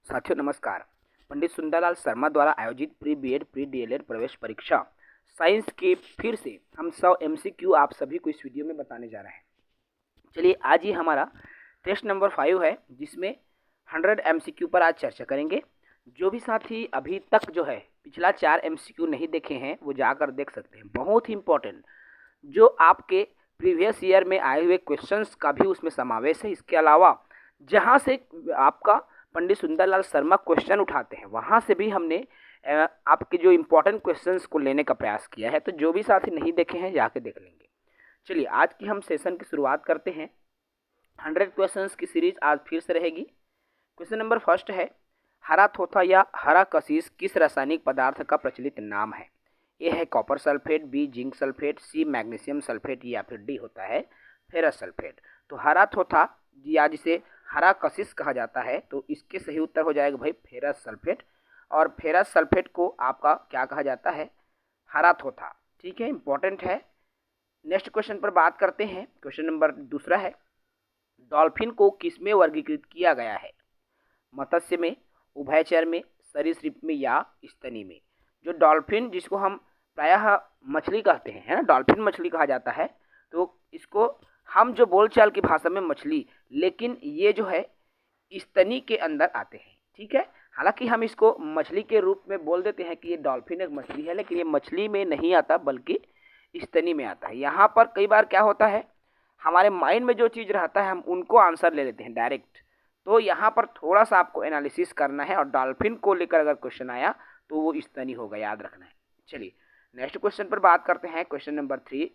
साथियों नमस्कार। पंडित सुंदरलाल शर्मा द्वारा आयोजित प्री बीएड प्री डीएलएड प्रवेश परीक्षा साइंस के फिर से हम 100 एमसीक्यू आप सभी को इस वीडियो में बताने जा रहे हैं। चलिए आज ये हमारा टेस्ट नंबर 5 है, जिसमें 100 एमसीक्यू पर आज चर्चा करेंगे। जो भी साथी अभी तक जो है पिछला 4 एमसीक्यू नहीं देखे हैं वो जाकर देख सकते हैं। बहुत ही इंपॉर्टेंट जो आपके प्रीवियस ईयर में आए हुए क्वेश्चंस का भी उसमें समावेश है। इसके अलावा जहाँ से आपका पंडित सुंदरलाल शर्मा क्वेश्चन उठाते हैं वहाँ से भी हमने आपके जो इम्पोर्टेंट क्वेश्चंस को लेने का प्रयास किया है। तो जो भी साथी नहीं देखे हैं जाके देख लेंगे। चलिए आज की हम सेशन की शुरुआत करते हैं। 100 क्वेश्चंस की सीरीज आज फिर से रहेगी। क्वेश्चन नंबर फर्स्ट है, हरा थोथा या हरा कशिश किस रासायनिक पदार्थ का प्रचलित नाम है? ए है copper sulphate, B zinc sulphate, C magnesium sulphate या फिर डी होता है फेरस सल्फेट। तो हरा थोथा या जिसे हरा कशिश कहा जाता है, तो इसके सही उत्तर हो जाएगा भाई फेरस सल्फेट। और फेरस सल्फेट को आपका क्या कहा जाता है? हरा थोथा। ठीक है, इंपॉर्टेंट है। नेक्स्ट क्वेश्चन पर बात करते हैं। क्वेश्चन नंबर दूसरा है, डॉल्फिन को किसमें वर्गीकृत किया गया है? मत्स्य में, उभयचर में, सरीसृप में या स्तनी में? जो डॉल्फिन जिसको हम प्रायः मछली कहते हैं, है ना, डॉल्फिन मछली कहा जाता है। तो इसको हम जो बोलचाल की भाषा में मछली, लेकिन ये जो है स्तनी के अंदर आते हैं। ठीक है, हालांकि हम इसको मछली के रूप में बोल देते हैं कि ये डॉल्फिन एक मछली है, लेकिन ये मछली में नहीं आता बल्कि स्तनी में आता है। यहाँ पर कई बार क्या होता है, हमारे माइंड में जो चीज़ रहता है हम उनको आंसर ले लेते हैं डायरेक्ट। तो यहाँ पर थोड़ा सा आपको एनालिसिस करना है और डॉल्फिन को लेकर अगर क्वेश्चन आया तो वो स्तनी होगा, याद रखना है। चलिए नेक्स्ट क्वेश्चन पर बात करते हैं। क्वेश्चन नंबर 3,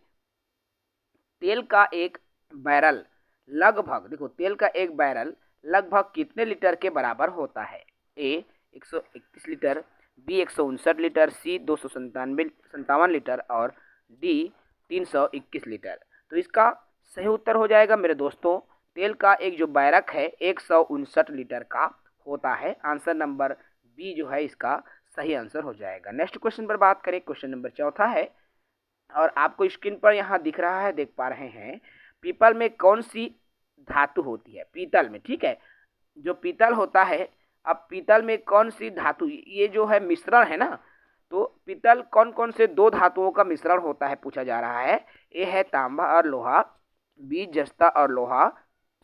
तेल का एक बैरल लगभग, देखो तेल का एक बैरल लगभग कितने लीटर के बराबर होता है? ए 131 लीटर, बी 159 लीटर, सी 257 लीटर और डी 321 लीटर। तो इसका सही उत्तर हो जाएगा मेरे दोस्तों, तेल का एक जो बैरक है 159 लीटर का होता है। आंसर नंबर बी जो है इसका सही आंसर हो जाएगा। नेक्स्ट क्वेश्चन पर बात करें। क्वेश्चन नंबर 4 है और आपको स्क्रीन पर यहाँ दिख रहा है, देख पा रहे हैं, पीपल में कौन सी धातु होती है? पीतल में। ठीक है, जो पीतल होता है, अब पीतल में कौन सी धातु, ये जो है मिश्रण है ना, तो पीतल कौन कौन से दो धातुओं का मिश्रण होता है पूछा जा रहा है। ए है तांबा और लोहा, बी जस्ता और लोहा,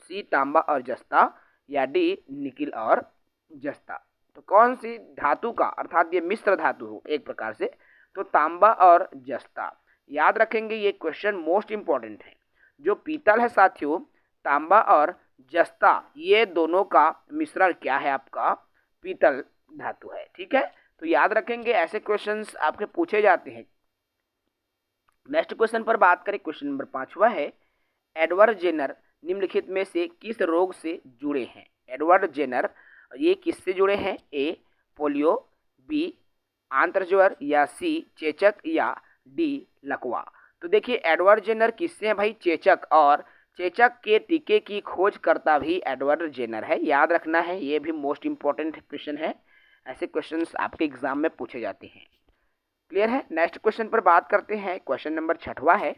सी तांबा और जस्ता या डी निकिल और जस्ता। तो कौन सी धातु का, अर्थात ये मिश्र धातु हो एक प्रकार से, तो तांबा और जस्ता। याद रखेंगे ये क्वेश्चन मोस्ट इंपॉर्टेंट है। जो पीतल है साथियों, तांबा और जस्ता, ये दोनों का मिश्रण क्या है? आपका पीतल धातु है। ठीक है, तो याद रखेंगे, ऐसे क्वेश्चंस आपके पूछे जाते हैं। नेक्स्ट क्वेश्चन पर बात करें। क्वेश्चन नंबर 5 है, एडवर्ड जेनर निम्नलिखित में से किस रोग से जुड़े हैं? एडवर्ड जेनर ये किससे जुड़े हैं? ए पोलियो, बी आंत्रज्वर या सी चेचक या डी लकवा। तो देखिए एडवर्ड जेनर किससे हैं भाई? चेचक, और चेचक के टीके की खोज करता भी एडवर्ड जेनर है। याद रखना है, ये भी मोस्ट इंपॉर्टेंट क्वेश्चन है। ऐसे क्वेश्चंस आपके एग्जाम में पूछे जाते हैं। क्लियर है? नेक्स्ट क्वेश्चन पर बात करते हैं। क्वेश्चन नंबर 6 है,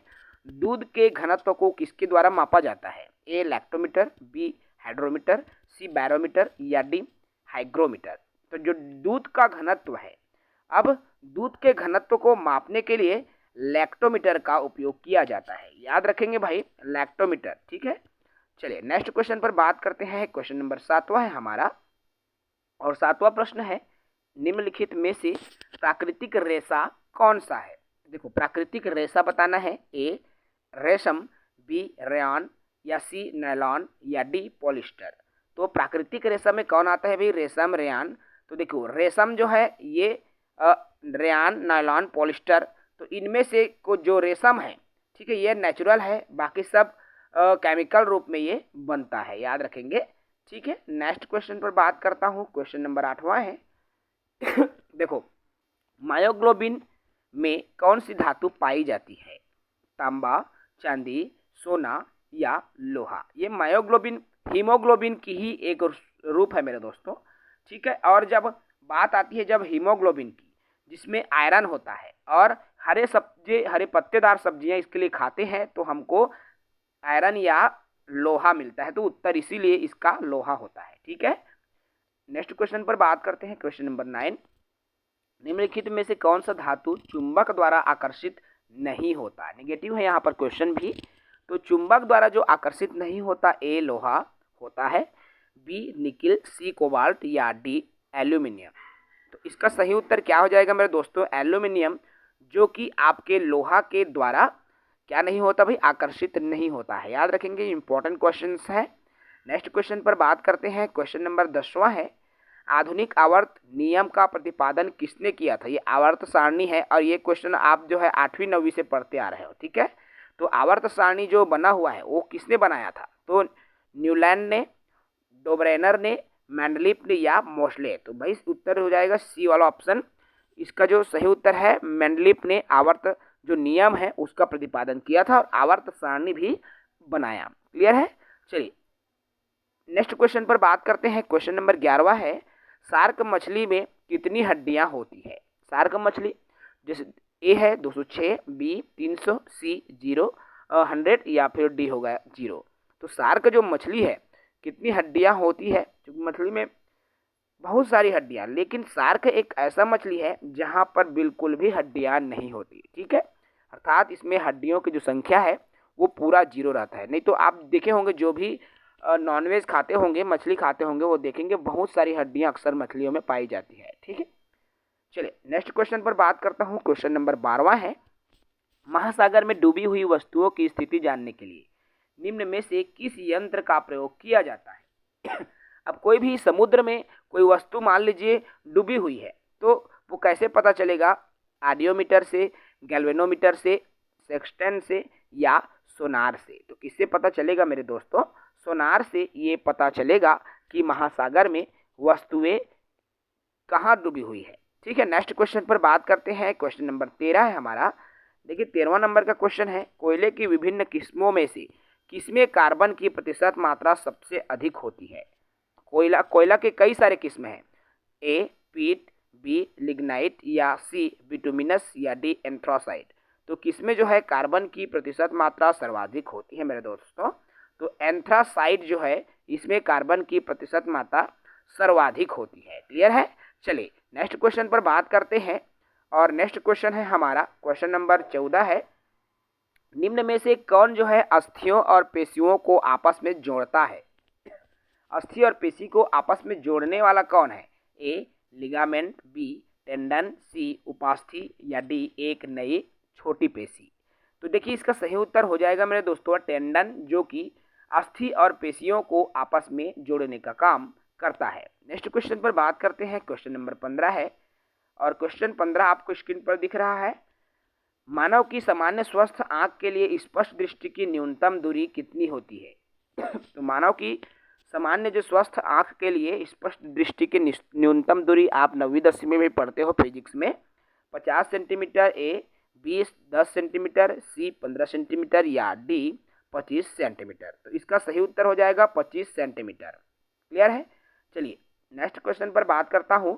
दूध के घनत्व को किसके द्वारा मापा जाता है? A lactometer, B hydrometer, C barometer या डी हाइग्रोमीटर। तो जो दूध का घनत्व है, अब दूध के घनत्व को मापने के लिए लैक्टोमीटर का उपयोग किया जाता है। याद रखेंगे भाई, लैक्टोमीटर। ठीक है, चलिए नेक्स्ट क्वेश्चन पर बात करते हैं। क्वेश्चन नंबर 7 है हमारा और 7वां प्रश्न है, निम्नलिखित में से प्राकृतिक रेशा कौन सा है? देखो प्राकृतिक रेशा बताना है। ए रेशम, बी रेयॉन या सी नायलॉन या डी पॉलिस्टर। तो प्राकृतिक रेशा में कौन आता है भाई? रेशम, रेयॉन। तो देखो रेशम जो है ये रेयॉन, नायलॉन, पॉलिस्टर, तो इनमें से को जो रेशम है, ठीक है, ये नेचुरल है, बाकी सब केमिकल रूप में ये बनता है। याद रखेंगे। ठीक है, नेक्स्ट क्वेश्चन पर बात करता हूँ। क्वेश्चन नंबर 8 है देखो मायोग्लोबिन में कौन सी धातु पाई जाती है? तांबा, चांदी, सोना या लोहा। ये मायोग्लोबिन हीमोग्लोबिन की ही एक रूप है मेरे दोस्तों। ठीक है, और जब बात आती है जब हीमोग्लोबिन की, जिसमें आयरन होता है, और हरे सब्जी, हरे पत्तेदार सब्जियां इसके लिए खाते हैं, तो हमको आयरन या लोहा मिलता है। तो उत्तर इसीलिए इसका लोहा होता है। ठीक है, नेक्स्ट क्वेश्चन पर बात करते हैं, क्वेश्चन नंबर 9। निम्नलिखित में से कौन सा धातु चुंबक द्वारा आकर्षित नहीं होता? नेगेटिव है यहाँ पर क्वेश्चन भी। तो चुंबक द्वारा जो आकर्षित नहीं होता, ए लोहा होता है, बी निकिल, सी कोबाल्ट या डी एल्यूमिनियम। तो इसका सही उत्तर क्या हो जाएगा मेरे दोस्तों? एल्यूमिनियम, जो कि आपके लोहा के द्वारा क्या नहीं होता भाई? आकर्षित नहीं होता है। याद रखेंगे, इंपॉर्टेंट क्वेश्चन है। नेक्स्ट क्वेश्चन पर बात करते हैं, क्वेश्चन नंबर 10वां है। आधुनिक आवर्त नियम का प्रतिपादन किसने किया था? ये आवर्त सारणी है और ये क्वेश्चन आप जो है 8वीं 9वीं से पढ़ते आ रहे हो, ठीक है। तो आवर्त सारणी जो बना हुआ है वो किसने बनाया था? तो न्यूलैंड ने, डोब्रेनर ने, मैंडलिप ने या मोस्ले। तो भाई उत्तर हो जाएगा सी वाला ऑप्शन। इसका जो सही उत्तर है, मैंडलिप ने आवर्त जो नियम है उसका प्रतिपादन किया था और आवर्त सारणी भी बनाया। क्लियर है? चलिए नेक्स्ट क्वेश्चन पर बात करते हैं, क्वेश्चन नंबर 11वां है। शार्क मछली में कितनी हड्डियां होती है? शार्क मछली जैसे ए है 206, बी 300, सी 0, 100 या फिर डी होगा 0। तो शार्क जो मछली है कितनी हड्डियां होती है? क्योंकि मछली में बहुत सारी हड्डियां, लेकिन शार्क एक ऐसा मछली है जहां पर बिल्कुल भी हड्डियां नहीं होती, ठीक है। अर्थात इसमें हड्डियों की जो संख्या है वो पूरा 0 रहता है। नहीं तो आप देखे होंगे जो भी नॉनवेज खाते होंगे, मछली खाते होंगे, वो देखेंगे बहुत सारी हड्डियां अक्सर मछलियों में पाई जाती है, ठीक है। चलिए नेक्स्ट क्वेश्चन पर बात करता हूँ, क्वेश्चन नंबर 12वां है। महासागर में डूबी हुई वस्तुओं की स्थिति जानने के लिए निम्न में से किस यंत्र का प्रयोग किया जाता है? अब कोई भी समुद्र में कोई वस्तु मान लीजिए डूबी हुई है, तो वो कैसे पता चलेगा? ऑडियोमीटर से, गैल्वेनोमीटर से, सेक्सटेंट से या सोनार से। तो किससे पता चलेगा मेरे दोस्तों? सोनार से ये पता चलेगा कि महासागर में वस्तुएं कहाँ डूबी हुई है, ठीक है। नेक्स्ट क्वेश्चन पर बात करते हैं, क्वेश्चन नंबर 13 है हमारा। देखिए 13वां नंबर का क्वेश्चन है, कोयले की विभिन्न किस्मों में से किसमें कार्बन की प्रतिशत मात्रा सबसे अधिक होती है? कोयला के कई सारे किस्म हैं, ए पीट, बी लिग्नाइट या सी बिटुमिनस या डी एंथ्रासाइड। तो किसमें जो है कार्बन की प्रतिशत मात्रा सर्वाधिक होती है मेरे दोस्तों? तो एंथ्रासाइड जो है इसमें कार्बन की प्रतिशत मात्रा सर्वाधिक होती है। क्लियर है? चलिए नेक्स्ट क्वेश्चन पर बात करते हैं, और नेक्स्ट क्वेश्चन है हमारा क्वेश्चन नंबर 14 है। निम्न में से कौन जो है अस्थियों और पेशियों को आपस में जोड़ता है? अस्थि और पेशी को आपस में जोड़ने वाला कौन है? ए लिगामेंट, बी टेंडन, सी उपास्थि या डी एक नई छोटी पेशी। तो देखिए इसका सही उत्तर हो जाएगा मेरे दोस्तों टेंडन, जो कि अस्थि और पेशियों को आपस में जोड़ने का काम करता है। नेक्स्ट क्वेश्चन पर बात करते हैं, क्वेश्चन नंबर 15 है, और क्वेश्चन 15 आपको स्क्रीन पर दिख रहा है। मानव की सामान्य स्वस्थ आंख के लिए स्पष्ट दृष्टि की न्यूनतम दूरी कितनी होती है? तो मानव की सामान्य जो स्वस्थ आंख के लिए स्पष्ट दृष्टि की न्यूनतम दूरी आप 9वीं 10वीं में पढ़ते हो फिजिक्स में, 50 सेंटीमीटर, ए 10 सेंटीमीटर, सी 15 सेंटीमीटर या डी 25 सेंटीमीटर। तो इसका सही उत्तर हो जाएगा 25 सेंटीमीटर। क्लियर है? चलिए नेक्स्ट क्वेश्चन पर बात करता हूँ।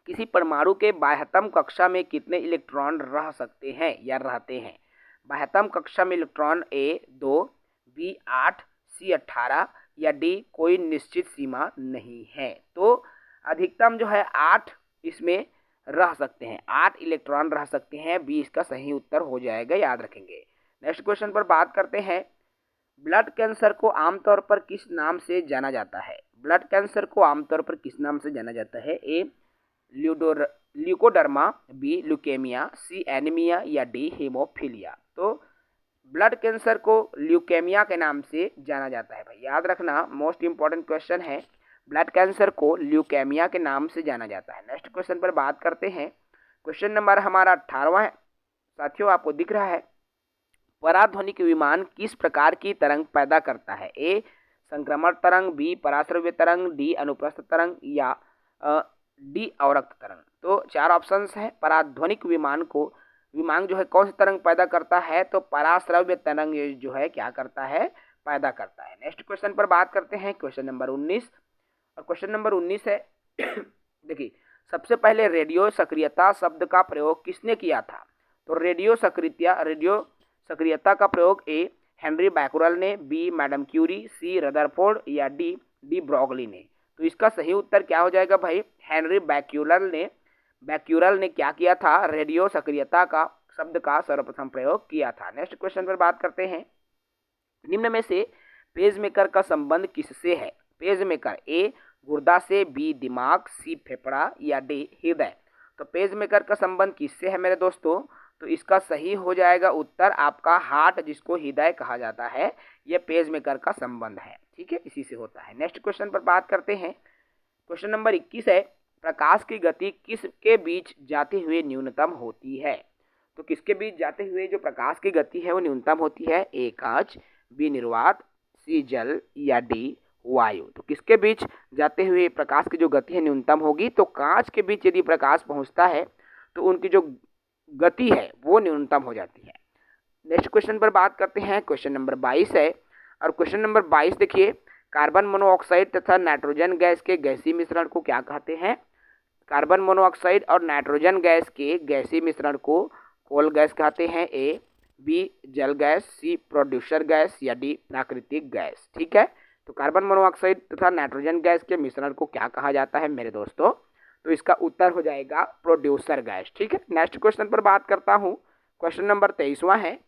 किसी परमाणु के बाह्यतम कक्षा में कितने इलेक्ट्रॉन रह सकते हैं या रहते हैं? बाह्यतम कक्षा में इलेक्ट्रॉन ए 2, बी 8, सी 18 या डी कोई निश्चित सीमा नहीं है। तो अधिकतम जो है 8 इसमें रह सकते हैं, 8 इलेक्ट्रॉन रह सकते हैं। बी इसका सही उत्तर हो जाएगा, याद रखेंगे। नेक्स्ट क्वेश्चन पर बात करते हैं। ब्लड कैंसर को आमतौर पर किस नाम से जाना जाता है? ब्लड कैंसर को आमतौर पर किस नाम से जाना जाता है? ए ल्यूकोडर्मा, बी ल्यूकेमिया, सी एनीमिया या डी हीमोफीलिया। तो ब्लड कैंसर को ल्यूकेमिया के नाम से जाना जाता है। भाई याद रखना, मोस्ट इंपॉर्टेंट क्वेश्चन है, ब्लड कैंसर को ल्यूकेमिया के नाम से जाना जाता है। नेक्स्ट क्वेश्चन पर बात करते हैं, क्वेश्चन नंबर हमारा 18वां है। साथियों आपको दिख रहा है, पराध्वनिक विमान किस प्रकार की तरंग पैदा करता है? ए संक्रमण तरंग, बी पराश्रव्य तरंग, डी अनुप्रस्थ तरंग या डी अवरक्त तरंग। तो 4 ऑप्शंस है। पराध्वनिक विमान जो है कौन सी तरंग पैदा करता है? तो पराश्रव्य तरंग जो है क्या करता है? पैदा करता है। नेक्स्ट क्वेश्चन पर बात करते हैं, क्वेश्चन नंबर 19, और क्वेश्चन नंबर 19 है देखिए सबसे पहले रेडियो सक्रियता शब्द का प्रयोग किसने किया था? तो रेडियो सक्रियता का प्रयोग ए हेनरी बैकरल ने, बी मैडम क्यूरी, सी रदरफोर्ड या डी ब्रॉगली ने। तो इसका सही उत्तर क्या हो जाएगा भाई, हेनरी बैक्यूरल ने क्या किया था, रेडियो सक्रियता का शब्द का सर्वप्रथम प्रयोग किया था। नेक्स्ट क्वेश्चन पर बात करते हैं, निम्न में से पेसमेकर का संबंध किससे है। पेसमेकर, ए गुर्दा से, बी दिमाग, सी फेफड़ा या डी हृदय। तो पेसमेकर का संबंध किससे है मेरे दोस्तों, तो इसका सही हो जाएगा उत्तर आपका हार्ट, जिसको हृदय कहा जाता है, यह पेसमेकर का संबंध है। ठीक है, इसी से होता है। नेक्स्ट क्वेश्चन पर बात करते हैं, क्वेश्चन नंबर 21 है, प्रकाश की गति किसके बीच जाते हुए न्यूनतम होती है। तो किसके बीच जाते हुए जो प्रकाश की गति है वो न्यूनतम होती है, ए कांच, बी निर्वात, सी जल या डी वायु। तो किसके बीच जाते हुए प्रकाश की जो गति है न्यूनतम होगी, तो कांच के बीच यदि प्रकाश पहुंचता है तो उनकी जो गति है वो न्यूनतम हो जाती है। नेक्स्ट क्वेश्चन पर बात करते हैं, क्वेश्चन नंबर 22 है, और क्वेश्चन नंबर 22 देखिए, कार्बन मोनोऑक्साइड तथा नाइट्रोजन गैस के गैसीय मिश्रण को क्या कहते हैं। कार्बन मोनोऑक्साइड और नाइट्रोजन गैस के गैसीय मिश्रण को कोल गैस कहते हैं, ए, बी जल गैस, सी प्रोड्यूसर गैस या डी प्राकृतिक गैस। ठीक है, तो कार्बन मोनोऑक्साइड तथा नाइट्रोजन गैस के मिश्रण को क्या कहा जाता है मेरे दोस्तों, तो इसका उत्तर हो जाएगा प्रोड्यूसर गैस। ठीक है, नेक्स्ट क्वेश्चन पर बात करता हूँ, क्वेश्चन नंबर 23वां है।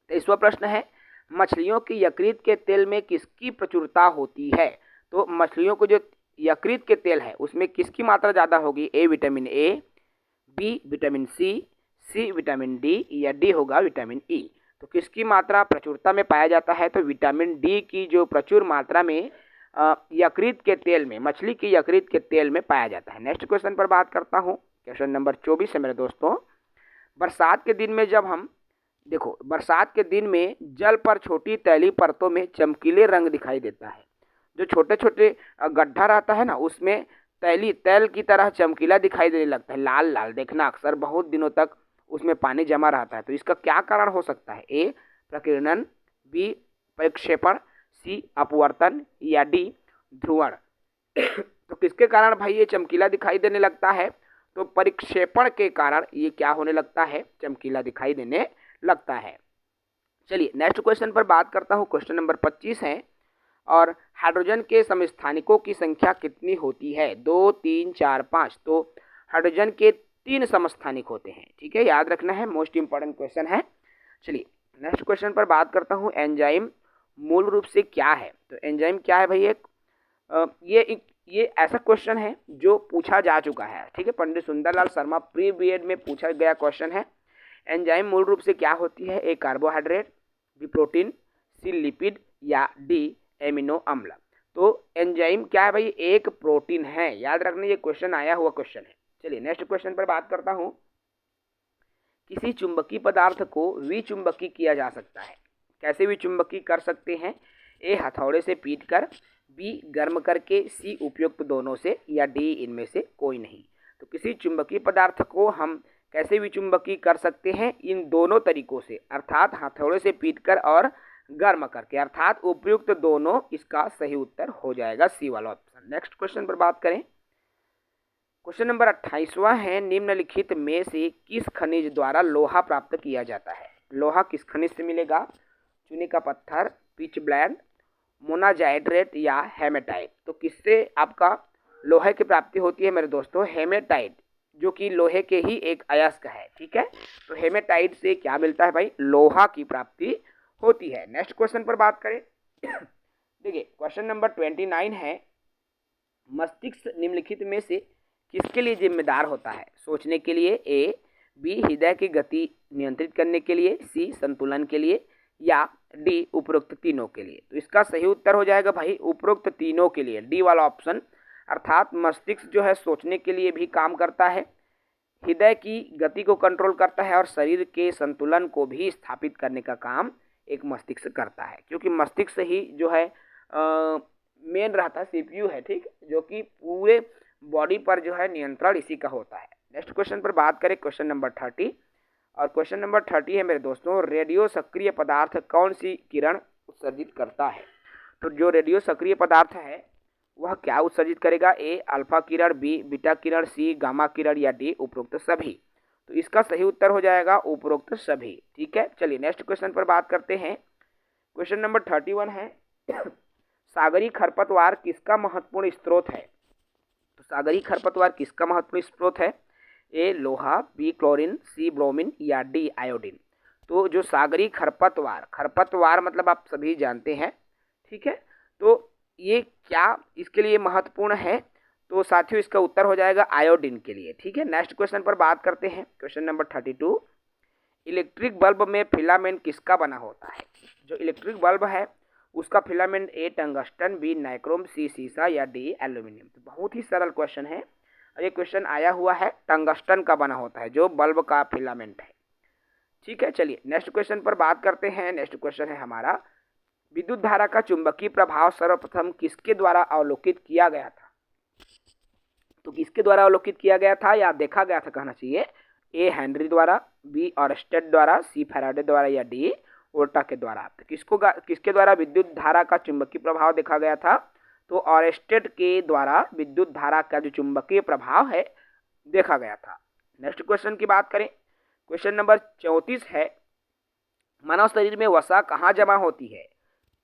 23वां प्रश्न है, मछलियों की यकृत के तेल में किसकी प्रचुरता होती है। तो मछलियों को जो यकृत के तेल है उसमें किसकी मात्रा ज़्यादा होगी, A vitamin A, B vitamin C, C vitamin D या डी होगा विटामिन ई। तो किसकी मात्रा प्रचुरता में पाया जाता है, तो विटामिन डी की जो प्रचुर मात्रा में यकृत के तेल में, मछली की यकृत के तेल में पाया जाता है। नेक्स्ट क्वेश्चन पर बात करता हूँ, क्वेश्चन नंबर 24 है मेरे दोस्तों, बरसात के दिन में जब हम देखो, बरसात के दिन में जल पर छोटी तैलीय परतों में चमकीले रंग दिखाई देता है। जो छोटे छोटे गड्ढा रहता है ना, उसमें तैल की तरह चमकीला दिखाई देने लगता है, लाल लाल, देखना अक्सर बहुत दिनों तक उसमें पानी जमा रहता है। तो इसका क्या कारण हो सकता है, ए प्रकीर्णन, बी परिक्षेपण, सी अपवर्तन या डी ध्रुवण। तो किसके कारण भाई ये चमकीला दिखाई देने लगता है, तो परिक्षेपण के कारण ये क्या होने लगता है, चमकीला दिखाई देने लगता है। चलिए नेक्स्ट क्वेश्चन पर बात करता हूँ, क्वेश्चन नंबर 25 है, और हाइड्रोजन के समस्थानिकों की संख्या कितनी होती है, 2, 3, 4, 5। तो हाइड्रोजन के 3 समस्थानिक होते हैं। ठीक है, याद रखना है, मोस्ट इंपॉर्टेंट क्वेश्चन है। चलिए नेक्स्ट क्वेश्चन पर बात करता हूँ, एंजाइम मूल रूप से क्या है। तो एंजाइम क्या है भाई, ये ऐसा क्वेश्चन है जो पूछा जा चुका है। ठीक है, पंडित सुंदरलाल शर्मा प्री बीएड में पूछा गया क्वेश्चन है। एंजाइम मूल रूप से क्या होती है, ए कार्बोहाइड्रेट, बी प्रोटीन, सी लिपिड या डी एमिनो अम्ल। तो एंजाइम क्या है भाई, एक प्रोटीन है। याद रखना, ये क्वेश्चन आया हुआ क्वेश्चन है। चलिए नेक्स्ट क्वेश्चन पर बात करता हूँ, किसी चुंबकीय पदार्थ को विचुंबकीय किया जा सकता है। कैसे विचुंबकीय कर सकते हैं, ए हथौड़े से पीट कर, बी गर्म करके, सी उपयुक्त दोनों से या डी इनमें से कोई नहीं। तो किसी चुंबकीय पदार्थ को हम कैसे विचुंबकीय कर सकते हैं, इन दोनों तरीकों से, अर्थात हथौड़े से पीटकर और गर्म करके, अर्थात उपयुक्त दोनों। इसका सही उत्तर हो जाएगा सी वाला ऑप्शन। नेक्स्ट क्वेश्चन पर बात करें, क्वेश्चन नंबर 28वां है, निम्नलिखित में से किस खनिज द्वारा लोहा प्राप्त किया जाता है। लोहा किस खनिज से मिलेगा, चूने का पत्थर, पिच ब्लैंड, मोनाजाइड्रेट या हेमेटाइट। तो किससे आपका लोहे की प्राप्ति होती है मेरे दोस्तों, हेमेटाइट, जो कि लोहे के ही एक अयस्क है। ठीक है, तो हेमेटाइट से क्या मिलता है भाई, लोहा की प्राप्ति होती है। नेक्स्ट क्वेश्चन पर बात करें, देखिए क्वेश्चन नंबर 29 है, मस्तिष्क निम्नलिखित में से किसके लिए जिम्मेदार होता है, सोचने के लिए, ए बी हृदय की गति नियंत्रित करने के लिए, सी संतुलन के लिए या डी उपरोक्त तीनों के लिए। तो इसका सही उत्तर हो जाएगा भाई उपरोक्त तीनों के लिए, डी वाला ऑप्शन। अर्थात मस्तिष्क जो है सोचने के लिए भी काम करता है, हृदय की गति को कंट्रोल करता है और शरीर के संतुलन को भी स्थापित करने का काम एक मस्तिष्क करता है, क्योंकि मस्तिष्क ही जो है मेन रहता है, सीपीयू है। ठीक, जो कि पूरे बॉडी पर जो है नियंत्रण इसी का होता है। नेक्स्ट क्वेश्चन पर बात करें, क्वेश्चन नंबर 30, और क्वेश्चन नंबर 30 है मेरे दोस्तों, रेडियो सक्रिय पदार्थ कौन सी किरण उत्सर्जित करता है। तो जो रेडियो सक्रिय पदार्थ है वह क्या उत्सर्जित करेगा, ए अल्फा किरण, बी बीटा किरण, सी गामा किरण या डी उपरोक्त सभी। तो इसका सही उत्तर हो जाएगा उपरोक्त सभी। ठीक है, चलिए नेक्स्ट क्वेश्चन पर बात करते हैं, क्वेश्चन नंबर 31 है, सागरीय खरपतवार किसका महत्वपूर्ण स्रोत है? तो सागरीय खरपतवार किसका महत्वपूर्ण स्रोत है? ए लोहा, बी क्लोरीन, सी ब्रोमीन या डी आयोडीन। तो जो सागरीय खरपतवार, खरपतवार मतलब आप सभी जानते हैं, ठीक है। तो ये क्या इसके लिए महत्वपूर्ण है? तो साथियों इसका उत्तर हो जाएगा आयोडीन के लिए, ठीक है। नेक्स्ट क्वेश्चन पर बात करते हैं, क्वेश्चन नंबर 32। इलेक्ट्रिक बल्ब में फिलामेंट किसका बना होता है? जो इलेक्ट्रिक बल्ब है उसका फिलामेंट ए टंगस्टन, बी नाइक्रोम, सी सीसा या डी एल्यूमिनियम। तो बहुत ही सरल क्वेश्चन है और ये क्वेश्चन आया हुआ है टंगस्टन का बना होता है जो बल्ब का फिलामेंट है, ठीक है। चलिए नेक्स्ट क्वेश्चन पर बात करते हैं। नेक्स्ट क्वेश्चन है हमारा, विद्युत धारा का चुंबकीय प्रभाव सर्वप्रथम किसके द्वारा अवलोकित किया गया था? तो किसके द्वारा अवलोकित किया गया था या देखा गया था कहना चाहिए? ए हेनरी द्वारा, बी ऑरस्टेड द्वारा, सी फैराडे द्वारा या डी वोल्टा के द्वारा। तो किसके द्वारा विद्युत धारा का चुंबकीय प्रभाव देखा गया था? तो ऑरस्टेड के द्वारा विद्युत धारा का जो चुंबकीय प्रभाव है देखा गया था। नेक्स्ट क्वेश्चन की बात करें, क्वेश्चन नंबर 34 है, मानव शरीर में वसा कहाँ जमा होती है?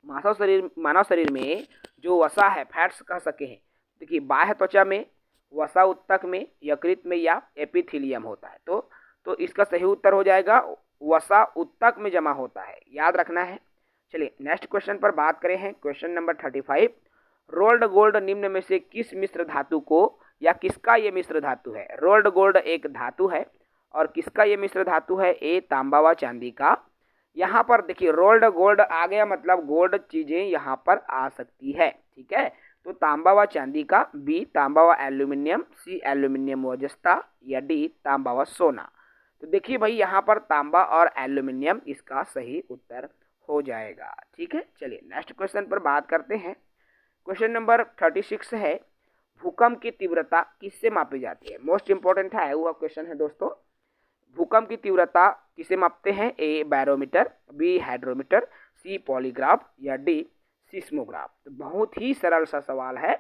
मानव शरीर में जो वसा है, फैट्स कह सके हैं, देखिए बाह्य त्वचा में, वसा उत्तक में, यकृत में या एपिथेलियम होता है। तो इसका सही उत्तर हो जाएगा वसा उत्तक में जमा होता है, याद रखना है। चलिए नेक्स्ट क्वेश्चन पर बात करें हैं, क्वेश्चन नंबर 35। रोल्ड गोल्ड निम्न में से किस मिश्र धातु को या किसका ये मिश्र धातु है? रोल्ड गोल्ड एक धातु है और किसका ये मिश्र धातु है? ए तांबा व चांदी का। यहाँ पर देखिए रोल्ड गोल्ड आ गया मतलब गोल्ड चीजें यहाँ पर आ सकती है, ठीक है। तो तांबा व चांदी का, बी तांबा व एल्यूमिनियम, सी एल्यूमिनियम व जस्ता या डी तांबा व सोना। तो देखिए भाई यहाँ पर तांबा और एल्यूमिनियम इसका सही उत्तर हो जाएगा, ठीक है। चलिए नेक्स्ट क्वेश्चन पर बात करते हैं, क्वेश्चन नंबर 36 है, भूकंप की तीव्रता किससे मापी जाती है? मोस्ट इंपॉर्टेंट है हुआ क्वेश्चन है दोस्तों। भूकंप की तीव्रता किसे मापते हैं? ए बैरोमीटर, बी हाइड्रोमीटर, सी पॉलीग्राफ या डी सिस्मोग्राफ। तो बहुत ही सरल सा सवाल है,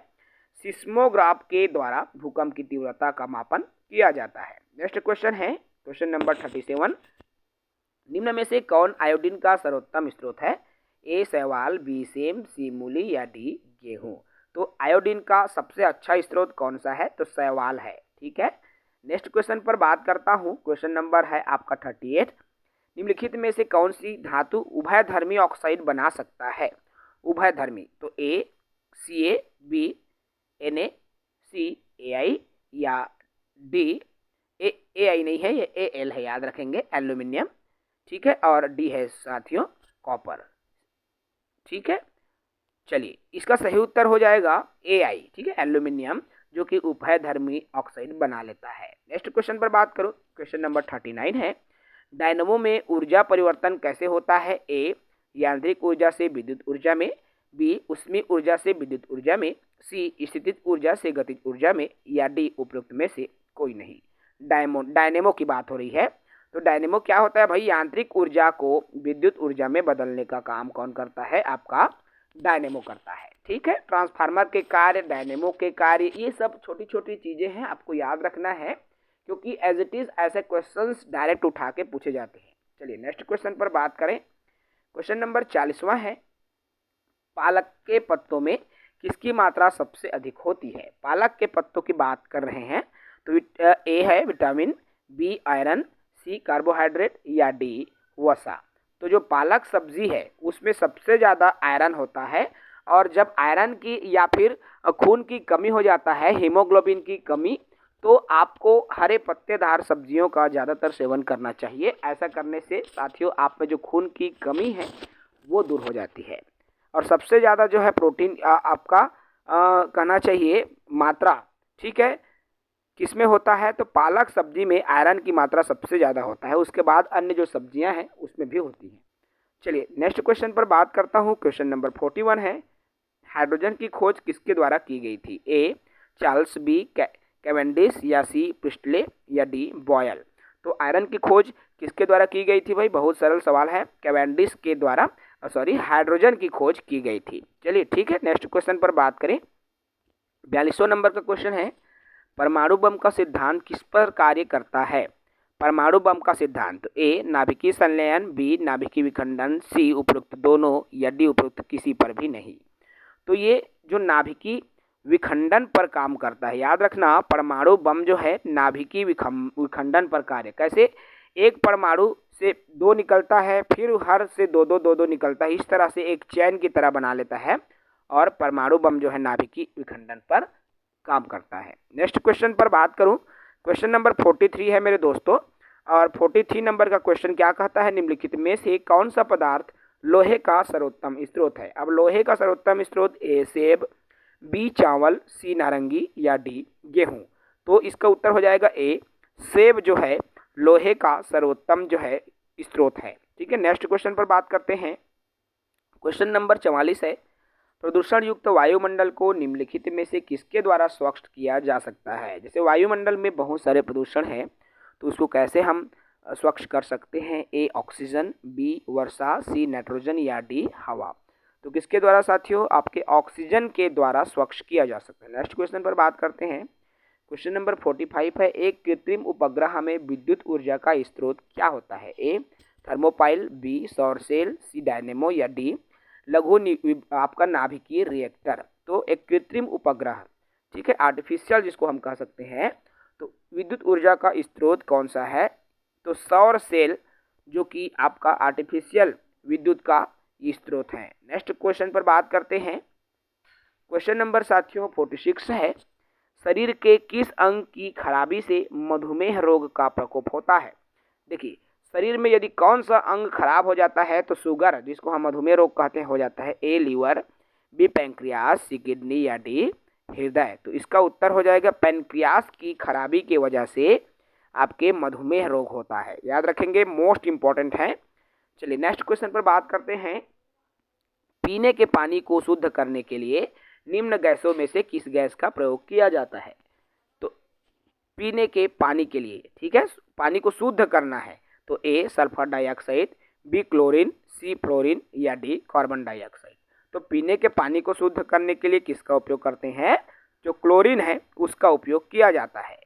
सिस्मोग्राफ के द्वारा भूकंप की तीव्रता का मापन किया जाता है। नेक्स्ट क्वेश्चन है क्वेश्चन नंबर 37, निम्न में से कौन आयोडीन का सर्वोत्तम स्रोत है? ए शैवाल, बी सेम, सी मूली या डी गेहूं। तो आयोडीन का सबसे अच्छा स्रोत कौन सा है? तो शैवाल है, ठीक है। नेक्स्ट क्वेश्चन पर बात करता हूं, क्वेश्चन नंबर है आपका 38, निम्नलिखित में से कौन सी धातु उभयधर्मी ऑक्साइड बना सकता है? उभयधर्मी, तो ए सी ए, बी एन ए, सी ए आई या डी ए आई नहीं है, ये ए एल है, याद रखेंगे एल्यूमिनियम, ठीक है। और डी है साथियों कॉपर, ठीक है। चलिए इसका सही उत्तर हो जाएगा ए आई, ठीक है, एल्यूमिनियम जो कि उभयधर्मी ऑक्साइड बना लेता है। नेक्स्ट क्वेश्चन पर बात करो, क्वेश्चन नंबर 39 है, डायनमो में ऊर्जा परिवर्तन कैसे होता है? ए यांत्रिक ऊर्जा से विद्युत ऊर्जा में, बी ऊष्मीय ऊर्जा से विद्युत ऊर्जा में, सी स्थितिज ऊर्जा से गतिज ऊर्जा में या डी उपरोक्त में से कोई नहीं। डायनेमो की बात हो रही है। तो डायनेमो क्या होता है भाई? यांत्रिक ऊर्जा को विद्युत ऊर्जा में बदलने का काम कौन करता है? आपका डायनेमो करता है, ठीक है। ट्रांसफार्मर के कार्य, डायनेमो के कार्य, ये सब छोटी छोटी चीजें हैं, आपको याद रखना है क्योंकि एज इट इज ऐसे क्वेश्चंस डायरेक्ट उठा के पूछे जाते हैं। चलिए नेक्स्ट क्वेश्चन पर बात करें, क्वेश्चन नंबर 40वां है, पालक के पत्तों में किसकी मात्रा सबसे अधिक होती है? पालक के पत्तों की बात कर रहे हैं, तो ए है विटामिन, बी आयरन, सी कार्बोहाइड्रेट या डी वसा। तो जो पालक सब्जी है उसमें सबसे ज़्यादा आयरन होता है और जब आयरन की या फिर खून की कमी हो जाता है, हीमोग्लोबिन की कमी, तो आपको हरे पत्तेदार सब्जियों का ज़्यादातर सेवन करना चाहिए। ऐसा करने से साथियों आप में जो खून की कमी है वो दूर हो जाती है। और सबसे ज़्यादा जो है प्रोटीन आपका कहना चाहिए मात्रा, ठीक है, किसमें होता है? तो पालक सब्जी में आयरन की मात्रा सबसे ज़्यादा होता है, उसके बाद अन्य जो सब्जियां हैं उसमें भी होती हैं। चलिए नेक्स्ट क्वेश्चन पर बात करता हूं, क्वेश्चन नंबर 41 है, हाइड्रोजन की खोज किसके द्वारा की गई थी? ए चार्ल्स, बी कैवेंडिश या सी प्रिस्टले या डी बॉयल। तो आयरन की खोज किसके द्वारा की गई थी भाई? बहुत सरल सवाल है, कैवेंडिश के द्वारा हाइड्रोजन की खोज की गई थी। चलिए ठीक है, नेक्स्ट क्वेश्चन पर बात करें, 42वां नंबर का क्वेश्चन है, परमाणु बम का सिद्धांत किस पर कार्य करता है? परमाणु बम का सिद्धांत, ए नाभिकीय संलयन, बी नाभिकीय विखंडन, सी उपरोक्त दोनों या डी उपरोक्त किसी पर भी नहीं। तो ये जो नाभिकीय विखंडन पर काम करता है। याद रखना, परमाणु बम जो है नाभिकीय विखंडन पर कार्य। कैसे? एक परमाणु से दो निकलता है, फिर हर से दो दो निकलता है, इस तरह से एक चैन की तरह बना लेता है और परमाणु बम जो है नाभिकीय विखंडन पर काम करता है। नेक्स्ट क्वेश्चन पर बात करूं, क्वेश्चन नंबर 43 है मेरे दोस्तों, और 43 नंबर का क्वेश्चन क्या कहता है, निम्नलिखित में से कौन सा पदार्थ लोहे का सर्वोत्तम स्रोत है। अब लोहे का सर्वोत्तम स्रोत ए सेब, बी चावल, सी नारंगी या डी गेहूं। तो इसका उत्तर हो जाएगा ए, सेब जो है लोहे का सर्वोत्तम जो है स्रोत है। ठीक है, नेक्स्ट क्वेश्चन पर बात करते हैं। क्वेश्चन नंबर 44 है, प्रदूषण युक्त वायुमंडल को निम्नलिखित में से किसके द्वारा स्वच्छ किया जा सकता है। जैसे वायुमंडल में बहुत सारे प्रदूषण हैं, तो उसको कैसे हम स्वच्छ कर सकते हैं। ए ऑक्सीजन, बी वर्षा, सी नाइट्रोजन या डी हवा। तो किसके द्वारा साथियों, आपके ऑक्सीजन के द्वारा स्वच्छ किया जा सकता है। नेक्स्ट क्वेश्चन पर बात करते हैं। क्वेश्चन नंबर 45 है, एक कृत्रिम उपग्रह में विद्युत ऊर्जा का स्रोत क्या होता है। ए थर्मोपाइल, बी सौर सेल, सी डायनेमो या डी लघु आपका नाभिकीय रिएक्टर। तो एक कृत्रिम उपग्रह, ठीक है, आर्टिफिशियल जिसको हम कह सकते हैं, तो विद्युत ऊर्जा का स्रोत कौन सा है, तो सौर सेल जो कि आपका आर्टिफिशियल विद्युत का स्रोत है। नेक्स्ट क्वेश्चन पर बात करते हैं। क्वेश्चन नंबर साथियों 46 है, शरीर के किस अंग की खराबी से मधुमेह रोग का प्रकोप होता है। देखिए, शरीर में यदि कौन सा अंग खराब हो जाता है तो शुगर, जिसको हम मधुमेह रोग कहते हैं, हो जाता है। A liver, B pancreas, C kidney या डी हृदय। तो इसका उत्तर हो जाएगा पैंक्रियास की खराबी की वजह से आपके मधुमेह रोग होता है। याद रखेंगे, मोस्ट इंपॉर्टेंट है। चलिए नेक्स्ट क्वेश्चन पर बात करते हैं। पीने के पानी को शुद्ध करने के लिए निम्न गैसों में से किस गैस का प्रयोग किया जाता है। तो पीने के पानी के लिए, ठीक है, पानी को शुद्ध करना है, तो ए सल्फर डाइऑक्साइड, बी क्लोरीन, सी फ्लोरीन या डी कार्बन डाइऑक्साइड। तो पीने के पानी को शुद्ध करने के लिए किसका उपयोग करते हैं, जो क्लोरीन है उसका उपयोग किया जाता है।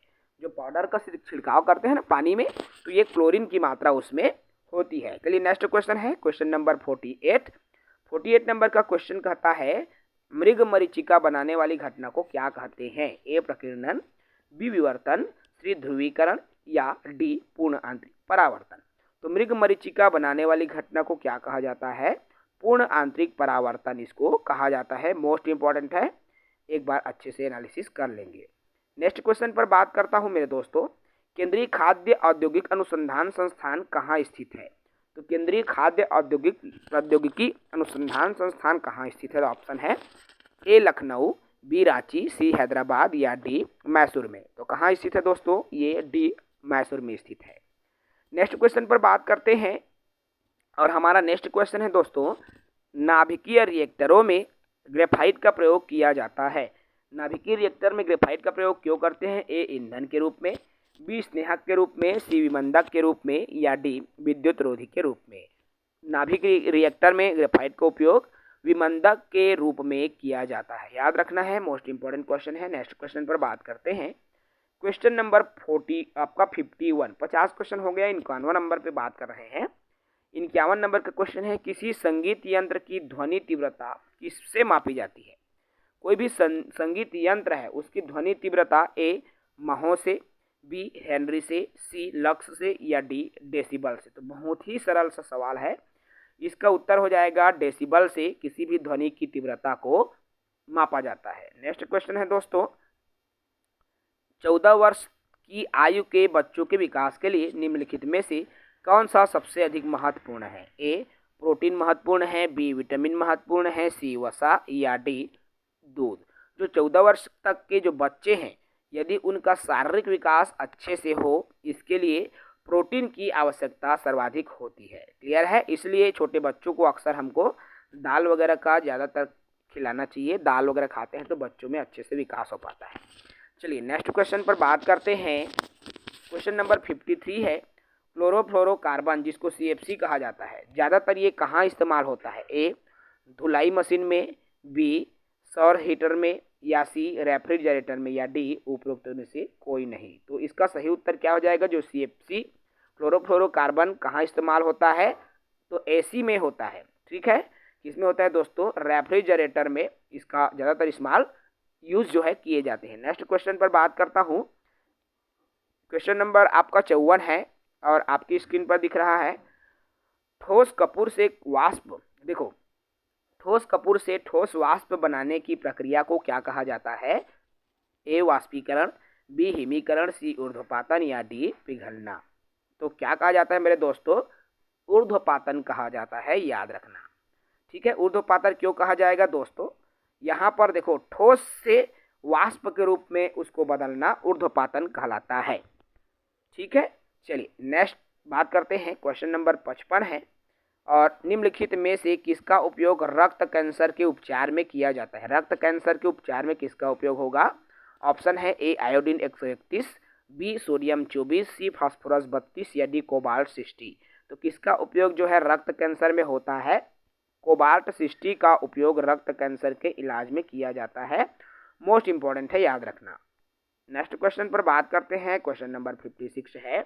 जो पाउडर का छिड़काव करते हैं ना पानी में, तो ये क्लोरीन की मात्रा उसमें होती है। चलिए नेक्स्ट क्वेश्चन है, क्वेश्चन नंबर 48 नंबर का क्वेश्चन कहता है, मृग मरीचिका बनाने वाली घटना को क्या कहते हैं। ए प्रकीर्णन, बी विवर्तन, सी ध्रुवीकरण या डी पूर्ण आंतरिक परावर्तन। तो मृग मरीचिका बनाने वाली घटना को क्या कहा जाता है, पूर्ण आंतरिक परावर्तन इसको कहा जाता है। मोस्ट इंपॉर्टेंट है, एक बार अच्छे से एनालिसिस कर लेंगे। नेक्स्ट क्वेश्चन पर बात करता हूं मेरे दोस्तों, केंद्रीय खाद्य औद्योगिक अनुसंधान संस्थान कहाँ स्थित है। तो केंद्रीय खाद्य औद्योगिक प्रौद्योगिकी अनुसंधान संस्थान कहाँ स्थित है। ऑप्शन है ए लखनऊ, बी रांची, सी हैदराबाद या डी मैसूर में। तो कहाँ स्थित है दोस्तों, ये डी मैसूर में स्थित है। नेक्स्ट क्वेश्चन पर बात करते हैं, और हमारा नेक्स्ट क्वेश्चन है दोस्तों, नाभिकीय रिएक्टरों में ग्रेफाइट का प्रयोग किया जाता है। नाभिकीय रिएक्टर में ग्रेफाइट का प्रयोग क्यों करते हैं। ए ईंधन के रूप में, बी स्नेहक के रूप में, सी विमंदक के रूप में या डी विद्युत रोधी के रूप में। नाभिकीय रिएक्टर में ग्रेफाइट का उपयोग विमंदक के रूप में किया जाता है। याद रखना है, मोस्ट इंपॉर्टेंट क्वेश्चन है। नेक्स्ट क्वेश्चन पर बात करते हैं। क्वेश्चन नंबर 40 आपका 51, 50 क्वेश्चन हो गया, 51 नंबर पे बात कर रहे हैं। 51 नंबर का क्वेश्चन है, किसी संगीत यंत्र की ध्वनि तीव्रता किससे मापी जाती है। कोई भी संगीत यंत्र है उसकी ध्वनि तीव्रता ए महों से, बी हेनरी से, सी लक्स से या डी डेसिबल से। तो बहुत ही सरल सा सवाल है, इसका उत्तर हो जाएगा डेसिबल से किसी भी ध्वनि की तीव्रता को मापा जाता है। नेक्स्ट क्वेश्चन है दोस्तों, 14 वर्ष की आयु के बच्चों के विकास के लिए निम्नलिखित में से कौन सा सबसे अधिक महत्वपूर्ण है। ए प्रोटीन महत्वपूर्ण है, बी विटामिन महत्वपूर्ण है, सी वसा या डी दूध। जो 14 वर्ष तक के जो बच्चे हैं, यदि उनका शारीरिक विकास अच्छे से हो, इसके लिए प्रोटीन की आवश्यकता सर्वाधिक होती है। क्लियर है, इसलिए छोटे बच्चों को अक्सर हमको दाल वगैरह का ज़्यादातर खिलाना चाहिए। दाल वगैरह खाते हैं तो बच्चों में अच्छे से विकास हो पाता है। चलिए नेक्स्ट क्वेश्चन पर बात करते हैं। क्वेश्चन नंबर 53 है, क्लोरोफ्लोरोकार्बन जिसको CFC कहा जाता है, ज़्यादातर ये कहाँ इस्तेमाल होता है। ए धुलाई मशीन में, बी सौर हीटर में या सी रेफ्रिजरेटर में या डी उपरोक्त में से कोई नहीं। तो इसका सही उत्तर क्या हो जाएगा, जो CFC क्लोरोफ्लोरोकार्बन कहाँ इस्तेमाल होता है, तो AC में होता है। ठीक है, किसमें होता है दोस्तों, रेफ्रिजरेटर में इसका ज़्यादातर इस्तेमाल यूज जो है किए जाते हैं। नेक्स्ट क्वेश्चन पर बात करता हूँ। क्वेश्चन नंबर आपका 54 है और आपकी स्क्रीन पर दिख रहा है। ठोस कपूर से वाष्प, देखो ठोस कपूर से ठोस वाष्प बनाने की प्रक्रिया को क्या कहा जाता है? ए वाष्पीकरण, बी हिमीकरण, सी ऊर्ध्वपातन या डी पिघलना। तो क्या कहा जाता है मेरे दोस्तों? ऊर्ध्वपातन कहा जाता है, याद रखना। ठीक है, ऊर्ध्वपातन क्यों कहा जाएगा दोस्तों? यहाँ पर देखो ठोस से वाष्प के रूप में उसको बदलना ऊर्ध्वपातन कहलाता है। ठीक है, चलिए नेक्स्ट बात करते हैं। क्वेश्चन नंबर 55 है और निम्नलिखित में से किसका उपयोग रक्त कैंसर के उपचार में किया जाता है? रक्त कैंसर के उपचार में किसका उपयोग होगा? ऑप्शन है A iodine 131, B sodium 24, C phosphorus 32 या डी कोबाल्ट 60। तो किसका उपयोग जो है रक्त कैंसर में होता है? कोबाल्ट 60 का उपयोग रक्त कैंसर के इलाज में किया जाता है। मोस्ट इंपॉर्टेंट है, याद रखना। नेक्स्ट क्वेश्चन पर बात करते हैं। क्वेश्चन नंबर 56 है,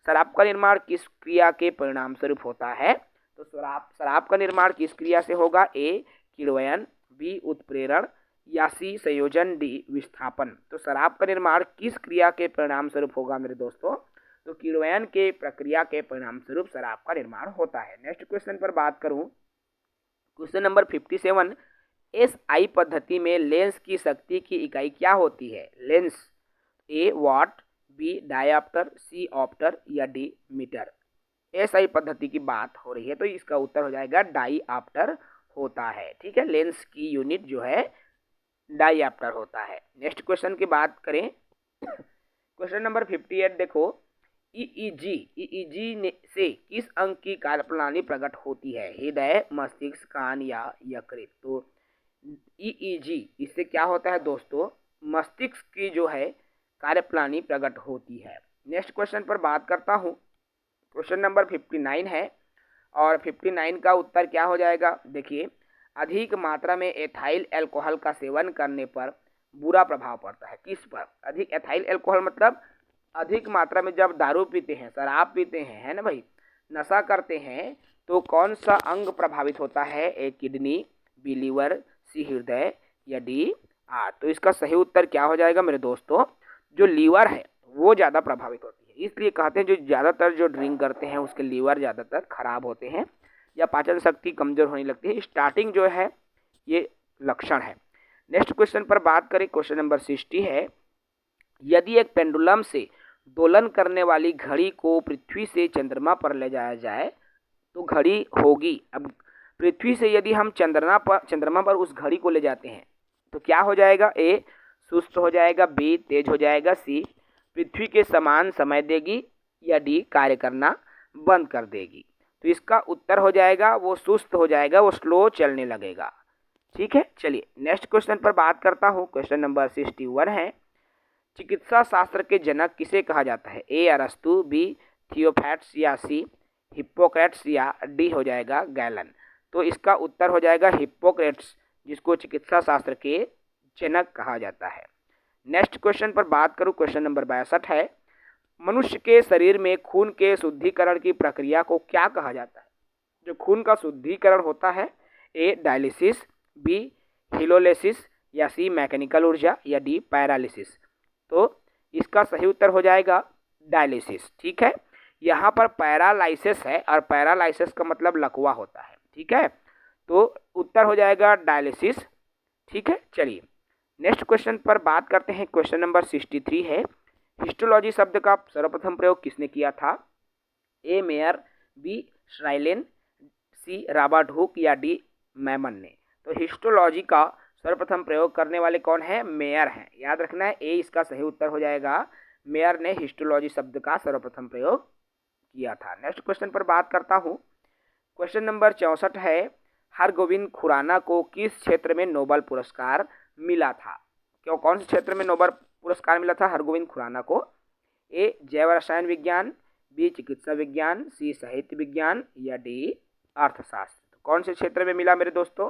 शराब का निर्माण किस क्रिया के परिणाम स्वरूप होता है? तो शराब का निर्माण किस क्रिया से होगा? ए किण्वन, बी उत्प्रेरण या सी संयोजन, डी विस्थापन। तो शराब का निर्माण किस क्रिया के परिणाम स्वरूप होगा मेरे दोस्तों? तो किण्वन के प्रक्रिया के परिणाम स्वरूप शराब का निर्माण होता है। नेक्स्ट क्वेश्चन पर बात करूं, क्वेश्चन नंबर 57, एसआई पद्धति में लेंस की शक्ति की इकाई क्या होती है? लेंस, ए वाट, बी डायऑप्टर, सी ऑप्टर या डी मीटर। एसआई पद्धति की बात हो रही है तो इसका उत्तर हो जाएगा डायऑप्टर होता है। ठीक है, लेंस की यूनिट जो है डायऑप्टर होता है। नेक्स्ट क्वेश्चन की बात करें, क्वेश्चन नंबर 58 देखो, ईईजी से किस अंग की कार्यप्रणाली प्रकट होती है? हृदय, मस्तिष्क, कान या यकृत। तो ईईजी इससे क्या होता है दोस्तों? मस्तिष्क की जो है कार्यप्रणाली प्रकट होती है। नेक्स्ट क्वेश्चन पर बात करता हूँ। क्वेश्चन नंबर 59 है और 59 का उत्तर क्या हो जाएगा? देखिए, अधिक मात्रा में एथाइल अल्कोहल का सेवन करने पर बुरा प्रभाव पड़ता है। किस पर? अधिक एथाइल अल्कोहल मतलब अधिक मात्रा में जब दारू पीते हैं, शराब पीते हैं, है ना भाई, नशा करते हैं, तो कौन सा अंग प्रभावित होता है? ए किडनी, बी लीवर, सी हृदय या डी हार्ट। तो इसका सही उत्तर क्या हो जाएगा मेरे दोस्तों? जो लीवर है वो ज़्यादा प्रभावित होती है। इसलिए कहते हैं जो ज़्यादातर जो ड्रिंक करते हैं उसके लीवर ज़्यादातर खराब होते हैं या पाचन शक्ति कमज़ोर होने लगती है। स्टार्टिंग जो है ये लक्षण है। नेक्स्ट क्वेश्चन पर बात करें। क्वेश्चन नंबर 60 है, यदि एक पेंडुलम से दोलन करने वाली घड़ी को पृथ्वी से चंद्रमा पर ले जाया जाए तो घड़ी होगी। अब पृथ्वी से यदि हम चंद्रमा पर उस घड़ी को ले जाते हैं तो क्या हो जाएगा? ए सुस्त हो जाएगा, बी तेज हो जाएगा, सी पृथ्वी के समान समय देगी या डी कार्य करना बंद कर देगी। तो इसका उत्तर हो जाएगा वो सुस्त हो जाएगा, वो स्लो चलने लगेगा। ठीक है, चलिए नेक्स्ट क्वेश्चन पर बात करता हूँ। क्वेश्चन नंबर 61 है, चिकित्सा शास्त्र के जनक किसे कहा जाता है? ए अरस्तु, बी थियोफैट्स या सी हिप्पोक्रेट्स या डी हो जाएगा गैलन। तो इसका उत्तर हो जाएगा हिप्पोक्रेट्स, जिसको चिकित्सा शास्त्र के जनक कहा जाता है। नेक्स्ट क्वेश्चन पर बात करूं, क्वेश्चन नंबर 62 है, मनुष्य के शरीर में खून के शुद्धिकरण की प्रक्रिया को क्या कहा जाता है? जो खून का शुद्धिकरण होता है, ए डायलिसिस, बी हीलोलिसिस या सी मैकेनिकल ऊर्जा या डी पैरालिसिस। तो इसका सही उत्तर हो जाएगा डायलिसिस। ठीक है, यहाँ पर पैरालाइसिस है और पैरालाइसिस का मतलब लकवा होता है। ठीक है, तो उत्तर हो जाएगा डायलिसिस। ठीक है, चलिए नेक्स्ट क्वेश्चन पर बात करते हैं। क्वेश्चन नंबर 63 है, हिस्टोलॉजी शब्द का सर्वप्रथम प्रयोग किसने किया था? A Mayer, B Schleiden, C Robert Hooke या डी मैमन ने। तो हिस्टोलॉजी का सर्वप्रथम प्रयोग करने वाले कौन है? मेयर हैं, याद रखना है। ए इसका सही उत्तर हो जाएगा, मेयर ने हिस्टोलॉजी शब्द का सर्वप्रथम प्रयोग किया था। नेक्स्ट क्वेश्चन पर बात करता हूँ। क्वेश्चन नंबर 64 है, हरगोविंद खुराना को किस क्षेत्र में नोबेल पुरस्कार मिला था? क्यों, कौन से क्षेत्र में नोबेल पुरस्कार मिला था हरगोविंद खुराना को? ए जैव रसायन विज्ञान, बी चिकित्सा विज्ञान, सी साहित्य विज्ञान या डी अर्थशास्त्र। तो कौन से क्षेत्र में मिला मेरे दोस्तों?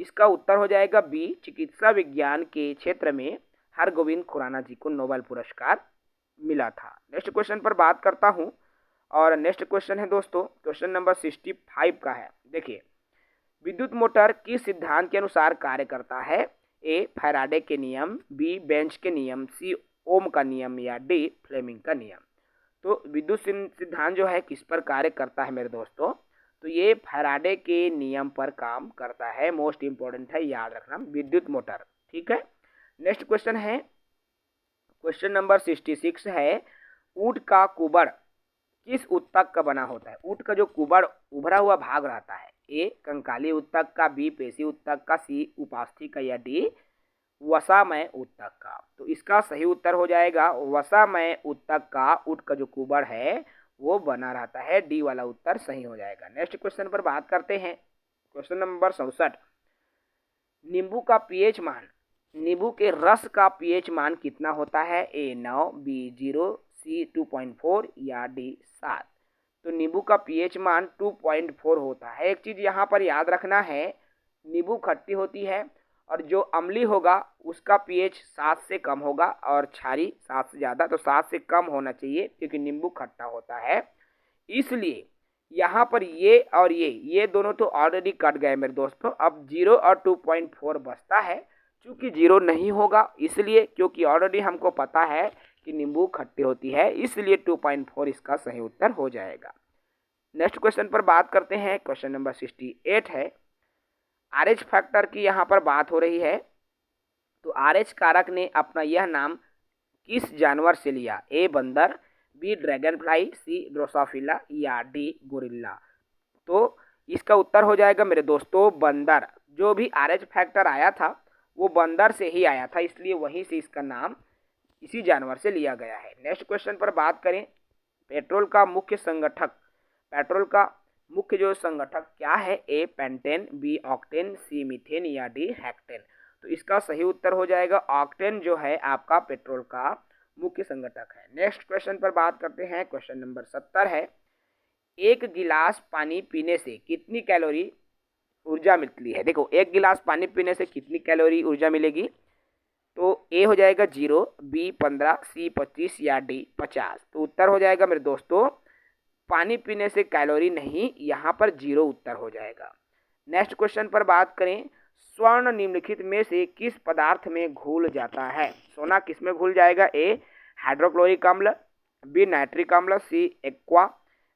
इसका उत्तर हो जाएगा बी चिकित्सा विज्ञान के क्षेत्र में हरगोविंद खुराना जी को नोबेल पुरस्कार मिला था। नेक्स्ट क्वेश्चन पर बात करता हूँ और नेक्स्ट क्वेश्चन है दोस्तों, क्वेश्चन नंबर 65 का है। देखिए, विद्युत मोटर किस सिद्धांत के अनुसार कार्य करता है? ए फैराडे के नियम, बी बेंच के नियम, सी ओम का नियम या डी फ्लेमिंग का नियम। तो विद्युत सिद्धांत जो है किस पर कार्य करता है मेरे दोस्तों? तो ये फैराडे के नियम पर काम करता है। मोस्ट इंपॉर्टेंट है, याद रखना, विद्युत मोटर। ठीक है, नेक्स्ट क्वेश्चन है, क्वेश्चन नंबर 66 है, ऊंट का कुबड़ किस ऊतक का बना होता है? ऊंट का जो कुबड़ उभरा हुआ भाग रहता है, ए कंकाली ऊतक का, बी पेशी ऊतक का, सी उपास्थि का या डी वसामय ऊतक का। तो इसका सही उत्तर हो जाएगा वसामय ऊतक का ऊंट का जो कुबड़ है वो बना रहता है। डी वाला उत्तर सही हो जाएगा। नेक्स्ट क्वेश्चन पर बात करते हैं, क्वेश्चन नंबर 67, नींबू का पीएच मान, नींबू के रस का पीएच मान कितना होता है? ए 9, बी 0, सी 2.4 या डी 7। तो नींबू का पीएच मान 2.4 होता है। एक चीज यहाँ पर याद रखना है, नींबू खट्टी होती है और जो अम्ली होगा उसका पीएच 7 से कम होगा और क्षारी 7 से ज़्यादा, तो 7 से कम होना चाहिए क्योंकि नींबू खट्टा होता है। इसलिए यहाँ पर ये और ये दोनों तो ऑलरेडी कट गए मेरे दोस्तों। अब 0 और 2.4 बचता है। चूँकि 0 नहीं होगा इसलिए, क्योंकि ऑलरेडी हमको पता है कि नींबू खट्टी होती है, इसलिए 2.4 इसका सही उत्तर हो जाएगा। नेक्स्ट क्वेश्चन पर बात करते हैं, क्वेश्चन नंबर 68 है, आरएच फैक्टर की यहाँ पर बात हो रही है। तो आरएच कारक ने अपना यह नाम किस जानवर से लिया? ए बंदर, बी ड्रैगन फ्लाई, सी ड्रोसोफिला या डी गोरिल्ला। तो इसका उत्तर हो जाएगा मेरे दोस्तों बंदर। जो भी आरएच फैक्टर आया था वो बंदर से ही आया था, इसलिए वहीं से इसका नाम इसी जानवर से लिया गया है। नेक्स्ट क्वेश्चन पर बात करें, पेट्रोल का मुख्य संगठक, पेट्रोल का मुख्य जो संगठक क्या है? ए पेंटेन, बी ऑक्टेन, सी मीथेन या डी हेक्टेन। तो इसका सही उत्तर हो जाएगा ऑक्टेन जो है आपका पेट्रोल का मुख्य संगठक है। नेक्स्ट क्वेश्चन पर बात करते हैं, क्वेश्चन नंबर 70 है, एक गिलास पानी पीने से कितनी कैलोरी ऊर्जा मिलती है? देखो, एक गिलास पानी पीने से कितनी कैलोरी ऊर्जा मिलेगी? तो ए हो जाएगा 0, बी 15, सी 25 या डी 50। तो उत्तर हो जाएगा मेरे दोस्तों पानी पीने से कैलोरी नहीं, यहाँ पर 0 उत्तर हो जाएगा। नेक्स्ट क्वेश्चन पर बात करें, स्वर्ण निम्नलिखित में से किस पदार्थ में घुल जाता है? सोना किस में घुल जाएगा? ए हाइड्रोक्लोरिक अम्ल, बी नाइट्रिक अम्ल, सी एक्वा